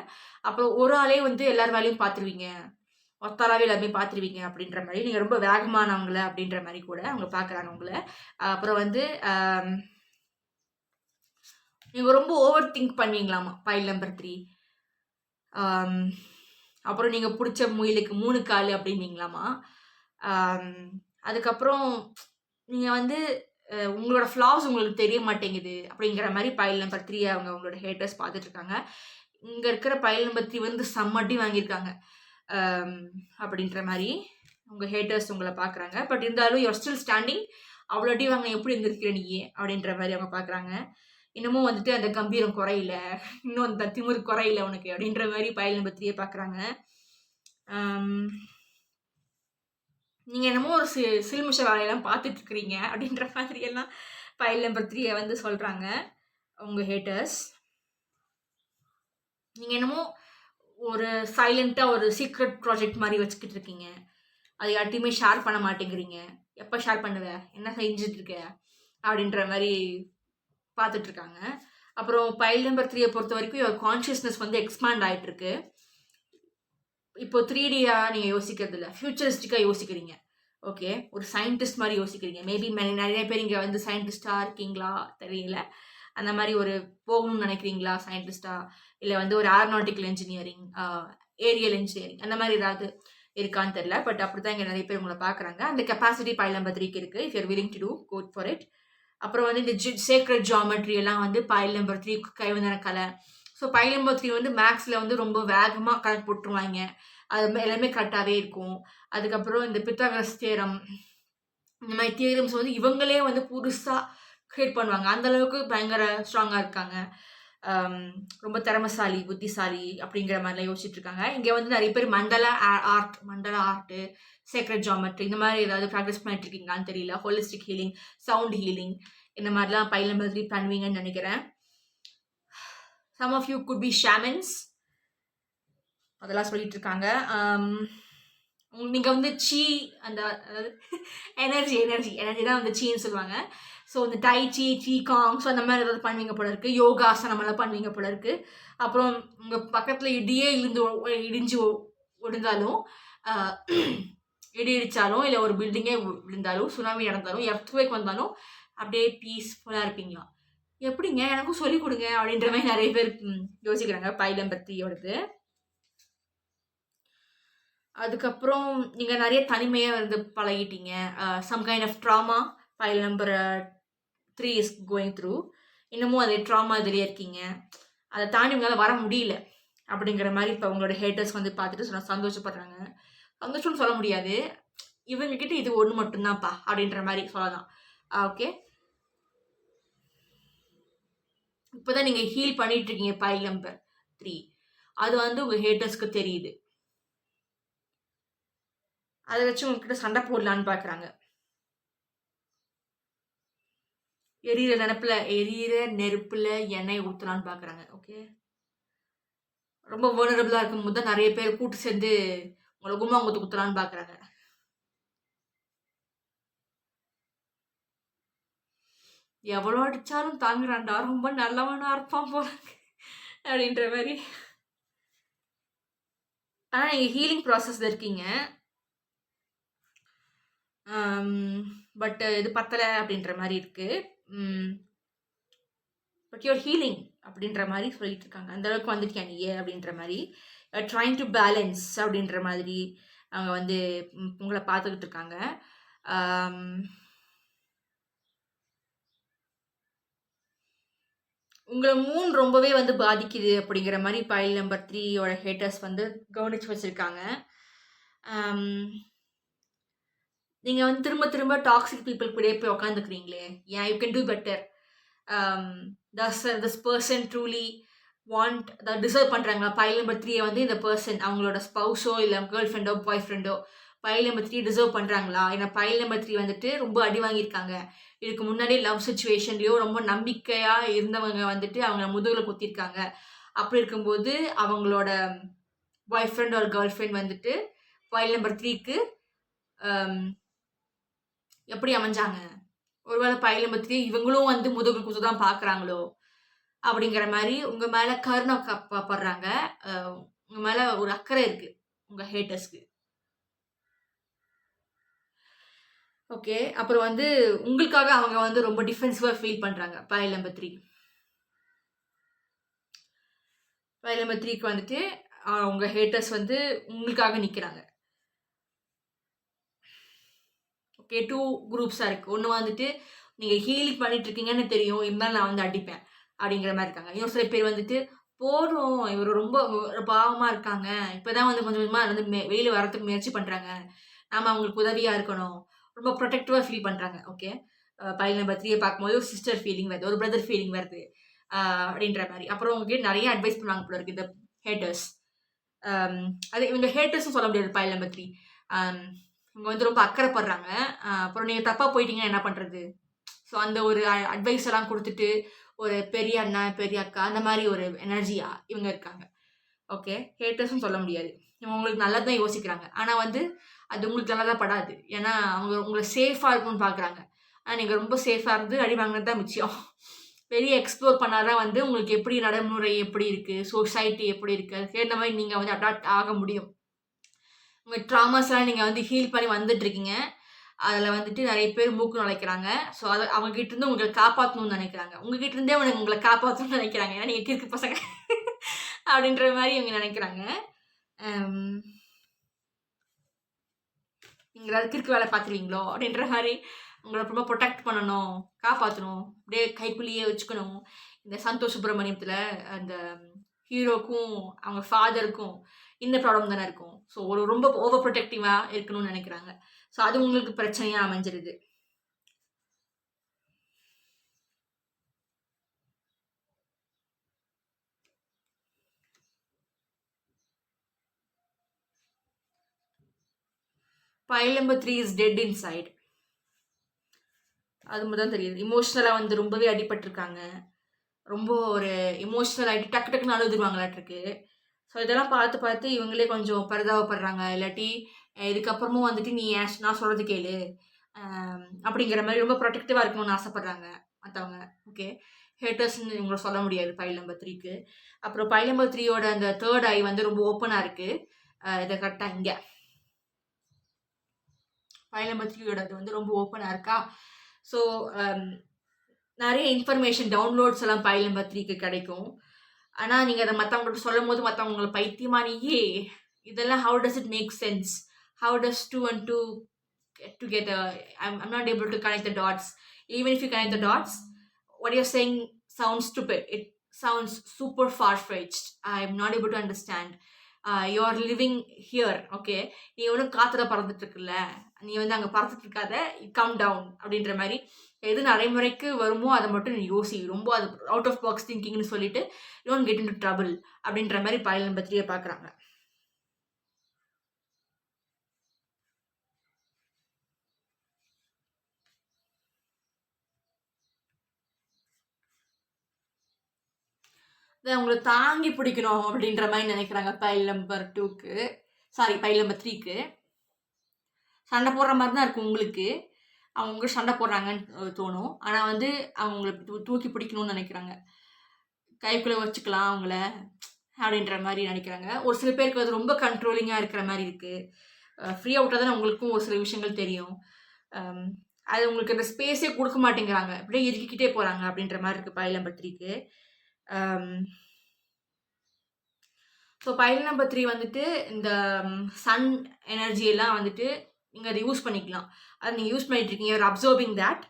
அப்புறம் ஒரு ஆளே வந்து எல்லார் வேலையும் பார்த்துருவீங்க, ஒத்தாலாவே எல்லாருமே பார்த்துருவீங்க அப்படின்ற மாதிரி. நீங்கள் ரொம்ப வேகமானவங்கள அப்படின்ற மாதிரி கூட அவங்க பார்க்குறாங்க உங்களை. அப்புறம் வந்து நீங்கள் ரொம்ப ஓவர் திங்க் பண்ணுவீங்களாமா பைல் நம்பர் 3. அப்புறம் நீங்கள் பிடிச்ச முயலுக்கு 3 கால் அப்படின்னீங்களாமா. அதுக்கப்புறம் நீங்கள் வந்து உங்களோட ஃப்ளாஸ் உங்களுக்கு தெரிய மாட்டேங்குது அப்படிங்கிற மாதிரி பைல் நம்பர் 3 அவங்க உங்களோட ஹேட்டர்ஸ் பார்த்துட்ருக்காங்க. இங்கே இருக்கிற பைல் நம்பர் 3 வந்து செம்மட்டி வாங்கியிருக்காங்க அப்படின்ற மாதிரி உங்கள் ஹேட்டர்ஸ் உங்களை பார்க்குறாங்க. பட் இருந்தாலும் யூஆர் ஸ்டில் ஸ்டாண்டிங். அவ்வளோ அடி வாங்க எப்படி இருந்திருக்கிற நீ அப்படின்ற மாதிரி அவங்க பார்க்குறாங்க. இன்னமும் வந்துட்டு அந்த கம்பீரம் குறையில, இன்னும் அந்த திமிரு குறையில உனக்கு அப்படின்ற மாதிரி பைல் நம்பர் 3 பார்க்குறாங்க. நீங்கள் என்னமோ ஒரு சில்மிஷ வேலையெல்லாம் பார்த்துட்ருக்குறீங்க அப்படின்ற மாதிரியெல்லாம் பைல் நம்பர் 3 வந்து சொல்கிறாங்க உங்கள் ஹேட்டர்ஸ். நீங்கள் என்னமோ ஒரு சைலண்ட்டாக ஒரு சீக்ரெட் ப்ராஜெக்ட் மாதிரி வச்சுக்கிட்டு இருக்கீங்க. அதை யார்ட்டையுமே ஷேர் பண்ண மாட்டேங்கிறீங்க. எப்போ ஷேர் பண்ணுவ, என்ன செஞ்சுட்டு இருக்க அப்படின்ற மாதிரி பார்த்துட்டு இருக்காங்க. அப்புறம் பைல் நம்பர் 3 பொறுத்த வரைக்கும் யுவர் கான்ஷியஸ்னஸ் வந்து எக்ஸ்பேண்ட் ஆயிட்டு இருக்கு. இப்போ 3Dயா நீங்க யோசிக்கிறது இல்லை, ஃபியூச்சரிஸ்டிக்கா யோசிக்கிறீங்க. ஓகே, ஒரு சயின்டிஸ்ட் மாதிரி யோசிக்கிறீங்க. மேபி நிறைய பேர் இங்கே வந்து சயின்டிஸ்டா இருக்கீங்களா தெரியல. அந்த மாதிரி ஒரு போகணும்னு நினைக்கிறீங்களா சயின்டிஸ்டா, இல்லை வந்து ஒரு ஏரோநாட்டிக்கல் இன்ஜினியரிங், ஏரியல் இன்ஜினியரிங் அந்த மாதிரி ஏதாவது இருக்கான்னு தெரியல. பட் அப்படிதான் இங்கே நிறைய பேர் உங்களை பார்க்குறாங்க. அந்த கெப்பாசிட்டி பைல் நம்பர் 3க்கு இருக்கு. If you're willing to do go for it. அப்புறம் வந்து இந்த சேக்ரெட் ஜியாமெட்ரி எல்லாம் வந்து பைல் நம்பர் 3 கைவந்தன கலை. ஸோ பைல் நம்பர் 3 வந்து மேக்ஸில் வந்து ரொம்ப வேகமாக கணக்கு போட்டுருவாங்க. அது எல்லாமே கரெக்டாகவே இருக்கும். அதுக்கப்புறம் இந்த பித்தாகரஸ் தியரம், இந்த மாதிரி தியரம்ஸ் வந்து இவங்களே வந்து புதுசாக கிரியேட் பண்ணுவாங்க. அந்த அளவுக்கு பயங்கர ஸ்ட்ராங்காக இருக்காங்க. ரொம்ப திறமசாலி, புத்திசாலி அப்படிங்கிற மாதிரிலாம் யோசிச்சுட்டு இருக்காங்க. இங்கே வந்து நிறைய பேர் மண்டலா ஆர்ட்டு, சேக்ரெட் ஜியாமெட்ரி இந்த மாதிரி ஏதாவது ப்ராக்டிஸ் பண்ணிட்டு இருக்கீங்களான்னு தெரியல. ஹோலிஸ்டிக் ஹீலிங், சவுண்ட் ஹீலிங் இந்த மாதிரிலாம் பைல் நம்பர் 3 பண்ணுவீங்கன்னு நினைக்கிறேன். Some of you could be shamans, அதெல்லாம் சொல்லிட்டு இருக்காங்க. நீங்கள் வந்து சீ அந்த அதாவது எனர்ஜி தான் வந்து சீன்னு சொல்லுவாங்க. ஸோ இந்த டை சீ காங் ஸோ அந்த மாதிரி ஏதாவது பண்ணுவீங்க போல இருக்குது. யோகாசனம் எல்லாம் பண்ணுவீங்க போல இருக்குது. அப்புறம் உங்கள் பக்கத்தில் இடிஞ்சு விழுந்தாலும், இடி இடித்தாலும், இல்லை ஒரு பில்டிங்கே விழுந்தாலும், சுனாமி நடந்தாலும், எர்த்குவேக் வந்தாலும் அப்படியே பீஸ்ஃபுல்லாக இருப்பீங்களா? எப்படிங்க, எனக்கும் சொல்லிக் கொடுங்க அப்படின்ற மாதிரி நிறைய பேர் யோசிக்கிறாங்க பைல் நம்பர் 3யோடது. அதுக்கப்புறம் நீங்கள் நிறைய தனிமையாக வந்து பழகிட்டீங்க. Some kind of trauma pile number 3 is going through. இன்னமும் அதே ட்ராமா இதிலே இருக்கீங்க. அதை தாண்டி உங்களால் வர முடியல அப்படிங்கிற மாதிரி இப்போ உங்களோட ஹேட்டர்ஸ் வந்து பார்த்துட்டு சந்தோஷப்படுறாங்க. சந்தோஷம்னு சொல்ல முடியாது, இவங்ககிட்ட இது ஒன்று மட்டும்தான்ப்பா அப்படின்ற மாதிரி சொல்லலாம். ஓகே, இப்போதான் நீங்கள் ஹீல் பண்ணிட்டு இருக்கீங்க பைல் நம்பர் 3. அது வந்து உங்கள் ஹேட்டர்ஸ்க்கு தெரியுது. அதை வச்சு உங்ககிட்ட சண்டை போடலான்னு பார்க்குறாங்க. எரியிற நெருப்புல எண்ணெய் ஊற்றலான்னு பார்க்குறாங்க. ஓகே, ரொம்ப வர்னரபிளாக இருக்கும் போது தான் நிறைய பேர் கூட்டு சேர்ந்து உங்களை கும்மாங்குத்து குத்துலான்னு பார்க்குறாங்க. எவ்வளோ அடித்தாலும் தாங்குறான்டா, ரொம்ப நல்லவனா இருப்பான் போல அப்படின்ற மாதிரி. ஆனால் நீங்கள் ஹீலிங் ப்ராசஸில் இருக்கீங்க. பட் இது பத்தலை அப்படின்ற மாதிரி இருக்குது. பட் யூர் ஹீலிங் அப்படின்ற மாதிரி சொல்லிட்டு இருக்காங்க. அந்த அளவுக்கு வந்துட்டியா நீ அப்படின்ற மாதிரி. ட்ரைங் டு பேலன்ஸ் அப்படின்ற மாதிரி அவங்க வந்து உங்களை பார்த்துக்கிட்டு இருக்காங்க. உங்களை ரொம்பவே வந்து பாதிக்குது அப்படிங்கிற மாதிரி பைல் நம்பர் 3யோட ஹேட்டர்ஸ் வந்து கவனிச்சு வச்சுருக்காங்க. நீங்கள் வந்து திரும்ப திரும்ப டாக்ஸிக் பீப்புள் கூட போய் உட்காந்துக்கிறீங்களே, ஏன் you can do better. This person truly want deserve பண்ணுறாங்களா பைல் நம்பர் 3 வந்து இந்த பர்சன் அவங்களோட ஸ்பௌஸோ இல்லை கேர்ள் ஃப்ரெண்டோ பாய் ஃப்ரெண்டோ பைல் நம்பர் 3 டிசர்வ் பண்ணுறாங்களா? ஏன்னா பைல் நம்பர் 3 வந்துட்டு ரொம்ப அடி வாங்கியிருக்காங்க. இதுக்கு முன்னாடியே லவ் சுச்சுவேஷன்லேயோ ரொம்ப நம்பிக்கையாக இருந்தவங்க வந்துட்டு அவங்க முதுகில் குத்திருக்காங்க. அப்படி இருக்கும்போது அவங்களோட பாய் ஃப்ரெண்ட் ஒரு கேர்ள் ஃப்ரெண்ட் வந்துட்டு பைல் நம்பர் 3க்கு எப்படி அமைஞ்சாங்க? ஒருவேளை பைல் நம்பர் 3 இவங்களும் வந்து முதுகில் குத்து தான் பார்க்குறாங்களோ அப்படிங்கிற மாதிரி உங்கள் மேலே கருணை படுறாங்க. உங்கள் மேலே ஒரு அக்கறை இருக்குது உங்கள் ஹேட்டர்ஸ்க்கு. ஓகே, அப்புறம் வந்து உங்களுக்காக அவங்க வந்து ரொம்ப டிஃபென்சிவாக ஃபீல் பண்ணுறாங்க. பைல் நம்பர் 3 பைல் நம்பர் 3க்கு வந்துட்டு உங்கள் ஹேட்டர்ஸ் வந்து உங்களுக்காக நிற்கிறாங்க. ஓகே, 2 குரூப்ஸாக இருக்குது. ஒன்று வந்துட்டு நீங்கள் ஹீலிங் பண்ணிட்டு இருக்கீங்கன்னு தெரியும், இருந்தாலும் நான் வந்து அடிப்பேன் அப்படிங்கிற மாதிரி இருக்காங்க. இன்னும் சில பேர் வந்துட்டு போகிறோம், இவர் ரொம்ப பாவமாக இருக்காங்க, இப்போ தான் வந்து கொஞ்சம் கொஞ்சமாக வந்து வெளியில் வரத்துக்கு முயற்சி பண்ணுறாங்க, நாம் அவங்களுக்கு உதவியாக இருக்கணும், ரொம்ப ப்ரொடெக்டிவாக ஃபீல் பண்ணுறாங்க. ஓகே, பைல் நம்பர் 3 பார்க்கும்போது ஒரு சிஸ்டர் ஃபீலிங் வருது, ஒரு பிரதர் ஃபீலிங் வருது அப்படின்ற மாதிரி. அப்புறம் உங்ககிட்ட நிறைய அட்வைஸ் பண்ணுவாங்க போல இருக்குது இந்த ஹேட்டர்ஸ். அது இவங்க ஹேட்டர்ஸும் சொல்ல முடியாது. பைல் நம்பர் 3 இவங்க வந்து ரொம்ப அக்கறைப்படுறாங்க. அப்புறம் நீங்கள் தப்பாக போயிட்டீங்கன்னா என்ன பண்ணுறது? ஸோ அந்த ஒரு அட்வைஸ் எல்லாம் கொடுத்துட்டு ஒரு பெரிய அண்ணன் பெரிய அக்கா அந்த மாதிரி ஒரு எனர்ஜியாக இவங்க இருக்காங்க. ஓகே, ஹேட்டர்ஸும் சொல்ல முடியாது. இவங்க உங்களுக்கு நல்லது தான் யோசிக்கிறாங்க. ஆனால் வந்து அது உங்களுக்கு நல்லதாக படாது. ஏன்னா அவங்க உங்களை சேஃபாக இருக்கணும்னு பார்க்குறாங்க. ஆனால் நீங்கள் ரொம்ப சேஃபாக இருந்து அடி வாங்கினது தான் மிச்சம். பெரிய எக்ஸ்ப்ளோர் பண்ணாதான் வந்து உங்களுக்கு எப்படி நடைமுறை எப்படி இருக்குது, சொசைட்டி எப்படி இருக்குது, அதுக்கு ஏற்ற மாதிரி நீங்கள் வந்து அடாப்ட் ஆக முடியும். உங்கள் ட்ராமாஸ்லாம் நீங்கள் வந்து ஹீல் பண்ணி வந்துட்டுருக்கீங்க. அதில் வந்துட்டு நிறைய பேர் மூக்கு நுழைக்கிறாங்க. ஸோ அதை அவங்ககிட்டருந்து உங்களை காப்பாற்றணும்னு நினைக்கிறாங்க. உங்ககிட்டருந்தே உங்களை காப்பாற்றணும்னு நினைக்கிறாங்க. ஏன்னா நீங்கள் கிறுக்கு பசங்க அப்படின்ற மாதிரி இவங்க நினைக்கிறாங்க. நீங்கள் ஏதாவது கிறுக்கு வேலை பார்த்துருவீங்களோ அப்படின்ற மாதிரி உங்களை ரொம்ப ப்ரொடெக்ட் பண்ணணும், காப்பாற்றணும், அப்படியே கைக்குள்ளேயே வச்சுக்கணும். இந்த சந்தோஷ் சுப்ரமணியத்தில் அந்த ஹீரோக்கும் அவங்க ஃபாதருக்கும் இந்த ப்ராப்ளம் தானே இருக்கும். ஸோ ரொம்ப ஓவர் ப்ரொடெக்டிவாக இருக்கணும்னு நினைக்கிறாங்க. ஸோ அது உங்களுக்கு பிரச்சனையாக அமைஞ்சிருது. Pile number 3 is dead inside. அது மட்டும் தான் தெரியுது. இமோஷ்னலாக வந்து ரொம்பவே அடிபட்டிருக்காங்க. ரொம்ப ஒரு எமோஷ்னல் ஆகிட்டு டக்கு டக்குன்னு அழுதுருவாங்களாட்டிருக்கு. ஸோ இதெல்லாம் பார்த்து பார்த்து இவங்களே கொஞ்சம் பரிதாபப்படுறாங்க. இல்லாட்டி இதுக்கப்புறமும் வந்துட்டு நீ நான் சொல்கிறது கேளு அப்படிங்கிற மாதிரி ரொம்ப ப்ரொடெக்டிவாக இருக்கணும்னு ஆசைப்பட்றாங்க மற்றவங்க. ஓகே, ஹேட்டர்ஸ்ன்னு இவங்களை சொல்ல முடியாது பைல் நம்பர் 3க்கு. அப்புறம் பைல் நம்பர் 3யோட அந்த தேர்ட் ஐ வந்து ரொம்ப ஓப்பனாக இருக்குது. இதை கரெக்டாக இங்கே பைல் நம்பர் 3யோட அது வந்து ரொம்ப ஓப்பனாக இருக்கா. ஸோ நிறைய இன்ஃபர்மேஷன் டவுன்லோட்ஸ் எல்லாம் பைல் நம்பர் 3க்கு கிடைக்கும். ஆனால் நீங்கள் அதை மற்றவங்கள்ட்ட சொல்லும் போது மற்றவங்களை பைத்தியமா நீயே இதெல்லாம் how does it make sense? How does 2 and 2 get together? I'm not able to connect the dots. Even if you connect the dots, what you're saying sounds stupid. It sounds super far-fetched. I'm not able to understand. You're living here, okay? நீ ஒன்றும் காற்றுல பறந்துட்டு இருக்குல்ல, நீ வந்து அங்கே பறந்துட்டு இருக்காத, கம் டவுன் அப்படின்ற மாதிரி எது நடைமுறைக்கு வருமோ அதை மட்டும் நீ யோசி. ரொம்ப அது அவுட் ஆஃப் பாக்ஸ் திங்கிங்னு சொல்லிட்டு டோன்ட் கெட் இன்டு ட்ரபிள் அப்படின்ற மாதிரி பைல் நம்பர் 3 பார்க்குறாங்க. உங்களை தாங்கி பிடிக்கணும் அப்படின்ற மாதிரி நினைக்கிறாங்க பைல் நம்பர் 2க்கு. சாரி, பைல் நம்பர் 3க்கு. சண்டை போடுற மாதிரி தான் இருக்கும் உங்களுக்கு. அவங்க சண்டை போடுறாங்கன்னு தோணும். ஆனால் வந்து அவங்க உங்களை தூக்கி பிடிக்கணும்னு நினைக்கிறாங்க. கைக்குள்ளே வச்சுக்கலாம் அவங்கள அப்படின்ற மாதிரி நினைக்கிறாங்க. ஒரு சில பேருக்கு அது ரொம்ப கண்ட்ரோலிங்காக இருக்கிற மாதிரி இருக்குது. ஃப்ரீ அவுட்டாக தானே உங்களுக்கும் ஒரு சில விஷயங்கள் தெரியும். அது உங்களுக்கு அந்த ஸ்பேஸே கொடுக்க மாட்டேங்கிறாங்க, அப்படியே இருக்கிக்கிட்டே போகிறாங்க அப்படின்ற மாதிரி இருக்குது பைல் நம்பர் 3க்கு. ஸோ பைல் நம்பர் 3 வந்துட்டு இந்த சன் எனர்ஜியெல்லாம் வந்துட்டு நீங்கள் அதை யூஸ் பண்ணிக்கலாம். அதை நீங்கள் யூஸ் பண்ணிட்டுருக்கீங்க, யூஆர் அப்சர்விங் தேட்.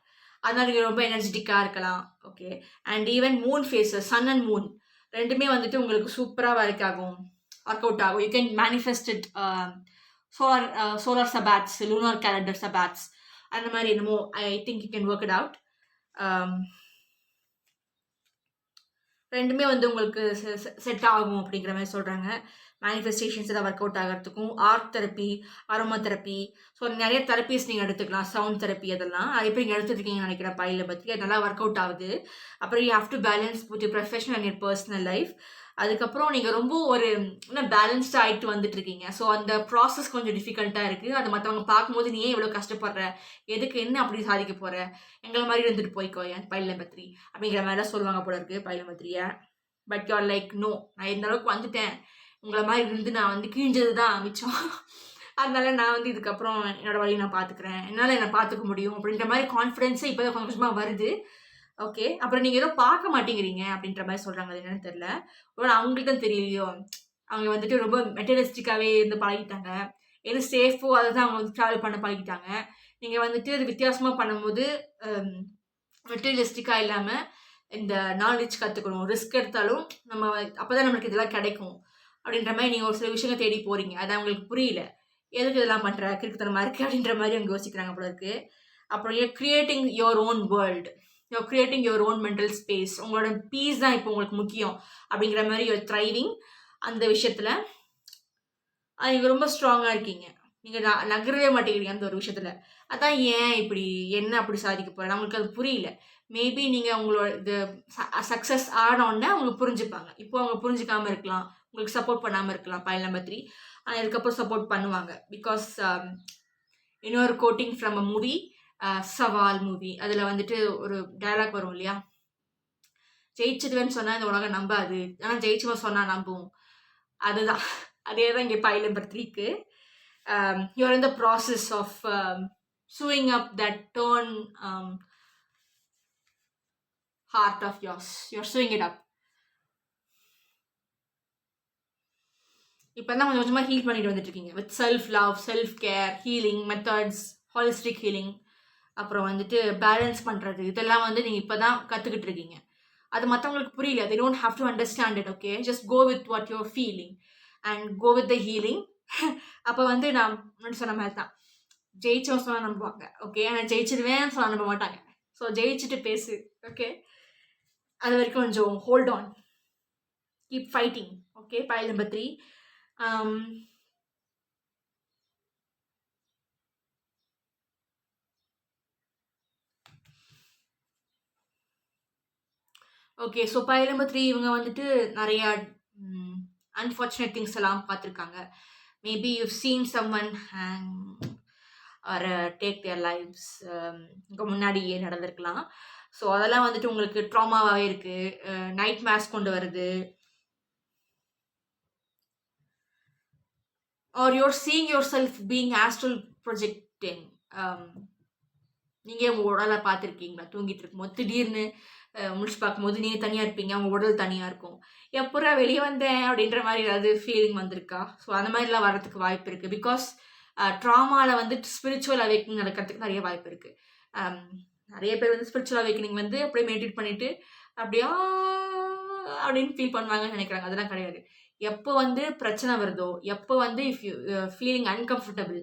அதனால் நீங்கள் ரொம்ப எனர்ஜெட்டிக்காக இருக்கலாம். Okay, and even moon phases, sun and moon ரெண்டுமே வந்துட்டு உங்களுக்கு சூப்பராக ஒர்க் அவுட் ஆகும். You can manifest it solar sabbats, lunar calendar sabbats, அந்த மாதிரி என்னமோ I think you can work it out. ரெண்டுமே வந்து உங்களுக்கு செட் ஆகும் அப்படிங்கிற மாதிரி சொல்கிறாங்க. மேனிஃபெஸ்டேஷன்ஸ் எதாவது ஒர்க் அவுட் ஆகிறதுக்கும், art therapy, aroma therapy, so நிறைய தெரப்பிஸ் நீங்கள் எடுத்துக்கலாம், சவுண்ட் தெரப்பி, அதெல்லாம் அது எப்படி நீங்கள் எடுத்துருக்கீங்கன்னு நினைக்கிறேன் பைலில் பற்றி. அது நல்லா ஒர்க் அவுட் ஆகுது. அப்புறம் you have to balance with your professional and your personal life. அதுக்கப்புறம் நீங்கள் ரொம்ப ஒரு பேலன்ஸ்டாக ஆகிட்டு வந்துட்டுருக்கீங்க. ஸோ அந்த ப்ராசஸ் கொஞ்சம் டிஃபிகல்ட்டாக இருக்குது. அது மற்றவங்க பார்க்கும்போது நீ ஏன் இவ்வளோ கஷ்டப்படுற, எதுக்கு என்ன அப்படி சாதிக்க போகிற, எங்களை மாதிரி இருந்துட்டு போய்க்கோ என் பைல் நம்பர் 3 அப்படிங்கிற மாதிரி தான் சொல்லுவாங்க போல இருக்குது pile number 3. But you're like no, நான் இந்த அளவுக்கு வந்துட்டேன், உங்களை மாதிரி இருந்து நான் வந்து கிழிஞ்சது தான் மிச்சம், அதனால நான் வந்து இதுக்கப்புறம் என்னோடய வழியை நான் பார்த்துக்கிறேன், என்னால் என்னை பார்த்துக்க முடியும் அப்படின்ற மாதிரி கான்ஃபிடென்ஸே இப்போ தான் கொஞ்சம் கொஞ்சமாக வருது. ஓகே, அப்புறம் நீங்கள் ஏதோ பார்க்க மாட்டேங்கிறீங்க அப்படின்ற மாதிரி சொல்கிறாங்க. அது என்னன்னு தெரில, ஒரு அவங்களுக்கு தான் தெரியலையோ, அவங்க வந்துட்டு ரொம்ப மெட்டீரியலிஸ்டிக்காகவே இருந்து பழகிட்டாங்க. எது சேஃபோ அதை தான் அவங்க வந்து ட்ராவல் பண்ண பழகிட்டாங்க. நீங்கள் வந்துட்டு அது வித்தியாசமாக பண்ணும்போது மெட்டீரியலிஸ்டிக்காக இல்லாமல் இந்த நாலேஜ் கற்றுக்கணும், ரிஸ்க் எடுத்தாலும் நம்ம அப்போ தான் நம்மளுக்கு இதெல்லாம் கிடைக்கும் அப்படின்ற மாதிரி நீங்கள் ஒரு சில விஷயங்கள் தேடி போகிறீங்க. அது அவங்களுக்கு புரியல, எதுக்கு இதெல்லாம் பண்ணுற, கிறுக்குத்தனமாக இருக்குது அப்படின்ற மாதிரி அவங்க யோசிக்கிறாங்க போல இருக்குது. அப்புறம் you creating your own world, you're creating your own mental space, உங்களோட பீஸ் தான் இப்போ உங்களுக்கு முக்கியம் அப்படிங்கிற மாதிரி யூஆர் த்ரைவிங். அந்த விஷயத்தில் நீங்கள் ரொம்ப ஸ்ட்ராங்காக இருக்கீங்க. நீங்கள் நகரவே மாட்டேங்கிறீங்க அந்த ஒரு விஷயத்தில். அதான் ஏன் இப்படி என்ன அப்படி சாதிக்க போகிறேன், அவங்களுக்கு அது புரியல. மேபி நீங்கள் உங்களோட இது சக்ஸஸ் ஆனோடனே அவங்க புரிஞ்சுப்பாங்க. இப்போ அவங்க புரிஞ்சுக்காமல் இருக்கலாம், உங்களுக்கு சப்போர்ட் பண்ணாமல் இருக்கலாம் பைல் நம்பர் 3. ஆனால் இதுக்கப்புறம் சப்போர்ட் பண்ணுவாங்க. பிகாஸ் இன்னொரு கோட்டிங் ஃப்ரம் அ மூவி, சவால் மூவி, அதில் வந்துட்டு ஒரு டைலாக் வரும் இல்லையா, ஜெயிச்சிடுவேன்னு சொன்னால் இந்த உலகம் நம்பாது, ஆனால் ஜெயிச்சுவன் சொன்னால் நம்புவோம். அதுதான் அதே தான் இங்கே பைல் நம்பர் 3க்கு. You're in the process of sewing up that torn heart of yours. You're sewing it up. இப்போ தான் கொஞ்சம் கொஞ்சமாக ஹீல் பண்ணிட்டு வந்துட்டு இருக்கீங்க with self love, self care, healing methods, holistic healing, அப்புறம் வந்துட்டு பேலன்ஸ் பண்ணுறது, இதெல்லாம் வந்து நீங்கள் இப்போ தான் கற்றுக்கிட்டு இருக்கீங்க. அது மற்றவங்களுக்கு புரியல. they don't have to understand it. Okay, just go with what you're feeling and go with the healing. அப்போ வந்து நான் முன்னாடி சொன்ன மாதிரி தான், ஜெயிச்சவன் சொன்னால் நம்புவாங்க. ஓகே, ஆனால் ஜெயிச்சிடுவேன் சொன்னால் நம்ப மாட்டாங்க. ஸோ ஜெயிச்சுட்டு பேசு. ஓகே, அது வரைக்கும் கொஞ்சம் hold on, keep fighting. Okay, pile number 3. Okay, so pile number 3 இவங்க வந்துட்டு நிறையா அன்ஃபார்ச்சுனேட் திங்ஸ் எல்லாம் பார்த்துருக்காங்க. Maybe you seen someone or take their lives, இங்கே முன்னாடியே நடந்திருக்கலாம். ஸோ அதெல்லாம் வந்துட்டு உங்களுக்கு ட்ராமாவாகவே இருக்குது, நைட் மேர்ஸ் கொண்டு வருது, or you're seeing yourself being astral projecting. நீங்கள் உங்கள் உடலை பார்த்துருக்கீங்களா தூங்கிட்டு இருக்கும்போது திடீர்னு முடிச்சு பார்க்கும்போது நீங்கள் தனியாக இருப்பீங்க, உங்கள் உடல் தனியாக இருக்கும். எப்போ வெளியே வந்தேன் அப்படின்ற மாதிரி ஏதாவது ஃபீலிங் வந்திருக்கா? ஸோ அந்த மாதிரிலாம் வரதுக்கு வாய்ப்பு இருக்குது. பிகாஸ் ட்ராமாவில் வந்து ஸ்பிரிச்சுவல் அவேக்கனிங் நடக்கிறதுக்கு நிறைய வாய்ப்பு இருக்குது. நிறைய பேர் வந்து ஸ்பிரிச்சுவல் அவேக்கனிங் வந்து அப்படியே மெடிடேட் பண்ணிவிட்டு அப்படியா அப்படின்னு ஃபீல் பண்ணுவாங்கன்னு நினைக்கிறாங்க. அதெல்லாம் கிடையாது. எப்போ வந்து பிரச்சனை வருதோ, எப்போ வந்து if you feeling uncomfortable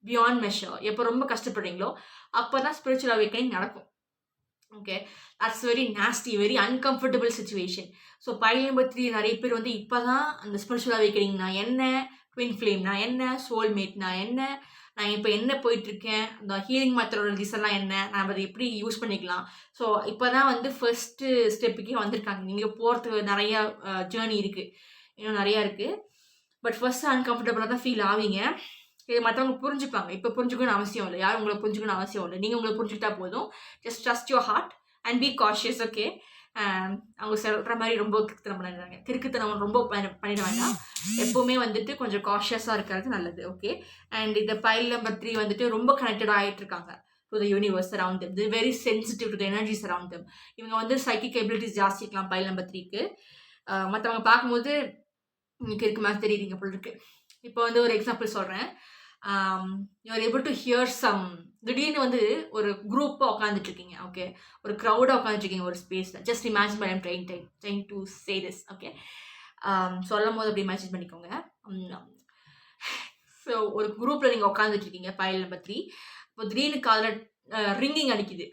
beyond measure, எப்போ ரொம்ப கஷ்டப்படுறீங்களோ அப்போ தான் ஸ்பிரிச்சுவல் அவேக்கனிங் நடக்கும். Okay, that's very nasty, very uncomfortable situation. So pile number 3 நிறைய பேர் வந்து இப்போ தான் அந்த ஸ்பிரிச்சுவல் அவேக்கனிங் நான் என்ன, ட்வின் ஃப்ளேம் நான் என்ன, சோல்மேட் நான் என்ன, நான் இப்போ என்ன போயிட்டுருக்கேன், அந்த ஹீலிங் மெத்தடாலஜிஸ் எல்லாம் என்ன, நான் அதை எப்படி யூஸ் பண்ணிக்கலாம். ஸோ இப்போ தான் வந்து ஃபர்ஸ்ட்டு ஸ்டெப்புக்கே வந்திருக்காங்க. நீங்கள் போகிறதுக்கு நிறையா ஜேர்னி இருக்குது, இன்னும் நிறையா இருக்குது. பட் ஃபர்ஸ்ட் அன்கம்ஃபர்டபுளாக தான் ஃபீல் ஆவீங்க. இது மற்றவங்க புரிஞ்சுப்பாங்க. இப்போ புரிஞ்சுக்கணும்னு அவசியம் இல்லை, யாரும் உங்களை புரிஞ்சுக்கணும்னு அவசியம் இல்லை. நீங்கள் உங்களை புரிஞ்சுக்கிட்டா போதும். Just trust your heart and be cautious. Okay, அவங்க சொல்கிற மாதிரி ரொம்ப கிறுக்குத்தனம் பண்ணிடுறாங்க, கிறுக்குத்தனம் ரொம்ப பண்ணிட வேண்டாம். எப்போவுமே வந்துட்டு கொஞ்சம் காஷியஸாக இருக்கிறது நல்லது. ஓகே, அண்ட் இந்த பைல் நம்பர் 3 வந்துட்டு ரொம்ப கனெக்டடாக ஆகிட்டு இருக்காங்க to the universe around them. The very sensitive to the energies around them. இவங்க வந்து சைக்கிக் எபிலிட்டிஸ் ஜாஸ்தி இருக்கலாம் பைல் நம்பர் 3க்கு. மற்றவங்க பார்க்கும்போது இன்னைக்கு இருக்கு மாதிரி தெரியுறீங்க போல் இருக்கு. இப்போ வந்து ஒரு எக்ஸாம்பிள் சொல்கிறேன். You're able to hear some, திடீர்னு வந்து ஒரு குரூப்பாக உட்காந்துட்டு இருக்கீங்க. ஓகே, ஒரு க்ரௌடாக உட்காந்துட்டு இருக்கீங்க ஒரு ஸ்பேஸில். Just imagine by I'm trying to say this. Okay, சொல்லும் போது அப்படி இமேஜின் பண்ணிக்கோங்க. ஸோ ஒரு குரூப்பில் நீங்கள் உட்காந்துட்டு இருக்கீங்க பைல் நம்பர் 3. இப்போ திடீர்னு காதில் ரிங்கிங் அடிக்குது,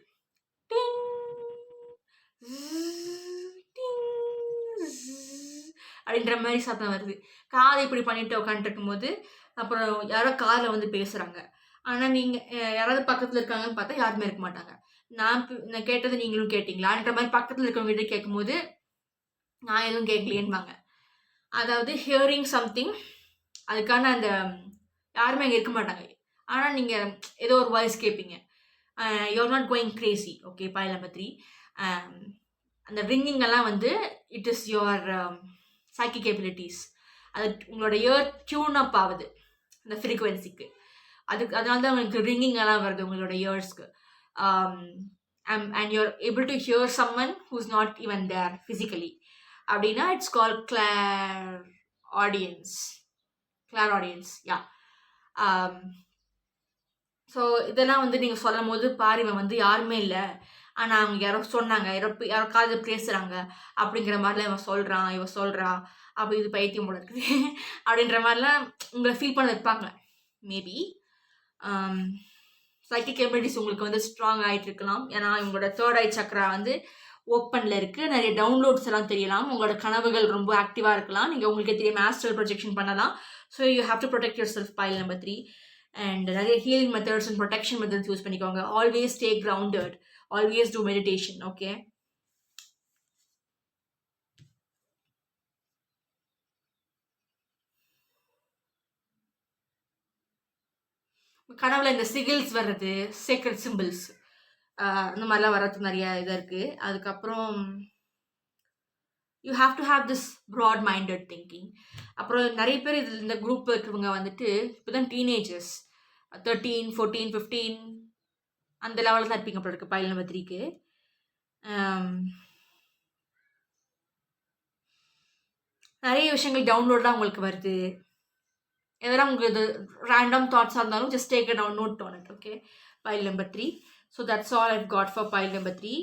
அப்படின்ற மாதிரி சத்தம் வருது. காதை இப்படி பண்ணிட்டு உட்காந்துட்டு இருக்கும்போது அப்புறம் யாரோ காதில் வந்து பேசுகிறாங்க. ஆனால் நீங்கள் யாராவது பக்கத்தில் இருக்காங்கன்னு பார்த்தா யாருமே இருக்க மாட்டாங்க. நான் கேட்டது நீங்களும் கேட்டிங்களான்ற மாதிரி பக்கத்தில் இருக்கவங்ககிட்ட கேட்கும்போது நான் எதுவும் கேட்கலையேன்பாங்க. அதாவது ஹியரிங் சம்திங், அதுக்கான அந்த யாருமே அங்கே இருக்க மாட்டாங்க. ஆனால் நீங்கள் ஏதோ ஒரு வாய்ஸ் கேட்பீங்க. You're not going crazy. Okay, pile number 3 அந்த ரிங்கிங் எல்லாம் வந்து it is your psychic abilities. அது உங்களோட இயர் டியூன் அப் ஆகுது அந்த ஃப்ரீக்வன்சிக்கு. அதனால தான் உங்களுக்கு ரிங்கிங் எல்லாம் வருது உங்களோட இயர்ஸ்க்கு. And you're able to hear someone who's not even there physically. அப்படின்னா it's call clairaudience. Yeah. So இதெல்லாம் வந்து நீங்கள் சொல்லும் போது பாருங்க வந்து யாருமே இல்லை, ஆனால் அவங்க யாரோ சொன்னாங்க, யாரோ காது பேசுகிறாங்க அப்படிங்கிற மாதிரிலாம் இவன் சொல்கிறா அப்போ இது பைத்தியம் போல இருக்குது அப்படின்ற மாதிரிலாம் உங்களை ஃபீல் பண்ண வைப்பாங்க. மேபி சைக்கிக் எபிலிட்டிஸ் உங்களுக்கு வந்து ஸ்ட்ராங் ஆகிட்டு இருக்கலாம். ஏன்னா உங்களோட தேர்ட் ஐ சக்ரா வந்து ஓப்பனில் இருக்குது. நிறைய டவுன்லோட்ஸ் எல்லாம் தெரியலாம். உங்களோட கனவுகள் ரொம்ப ஆக்டிவாக இருக்கலாம். நீங்கள் உங்களுக்கு தெரியாமல் ஆஸ்ட்ரல் ப்ரொஜெக்ஷன் பண்ணலாம். So you have to protect yourself pile number 3. And நிறைய healing methods and protection methods use பண்ணிக்கோங்க. Always stay grounded, always do meditation. Okay, கனவுல இந்த சிகில்ஸ் வர்றது, சீக்ரெட் சிம்பிள்ஸ் இந்த மாதிரிலாம் வர்றதுக்கு நிறைய இது இருக்குது. அதுக்கப்புறம் you have to have this broad minded thinking. அப்புறம் நிறைய பேர் இதில் இந்த குரூப் இருக்கிறவங்க வந்துட்டு இப்போ தான் டீனேஜர்ஸ் 13, 14, 15 அந்த லெவலில் தான் இருப்பீங்க போல இருக்கு பைல் நம்பர் 3க்கு. நிறைய விஷயங்கள் டவுன்லோடாக உங்களுக்கு வருது. எதனா உங்களுக்கு ரேண்டம் தாட்ஸாக இருந்தாலும் just take a down note on it. Okay, pile number 3. So that's all I've got for pile number 3.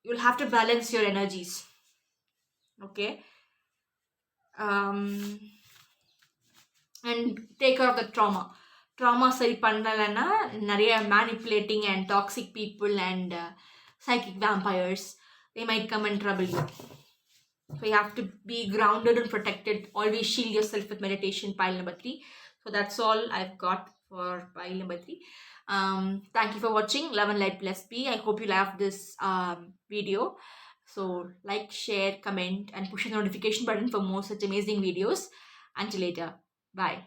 You'll have to balance your energies. Okay, and take care of the trauma சரி பண்ணலைன்னா நிறைய manipulating and toxic people and psychic vampires, they might come and trouble you. So you have to be grounded and protected. Always shield yourself with meditation, pile number 3. So that's all I've got for pile number 3. Thank you for watching Love and Light Plus P. I hope you loved this video. So like, share, comment and push the notification button for more such amazing videos. Until later, bye.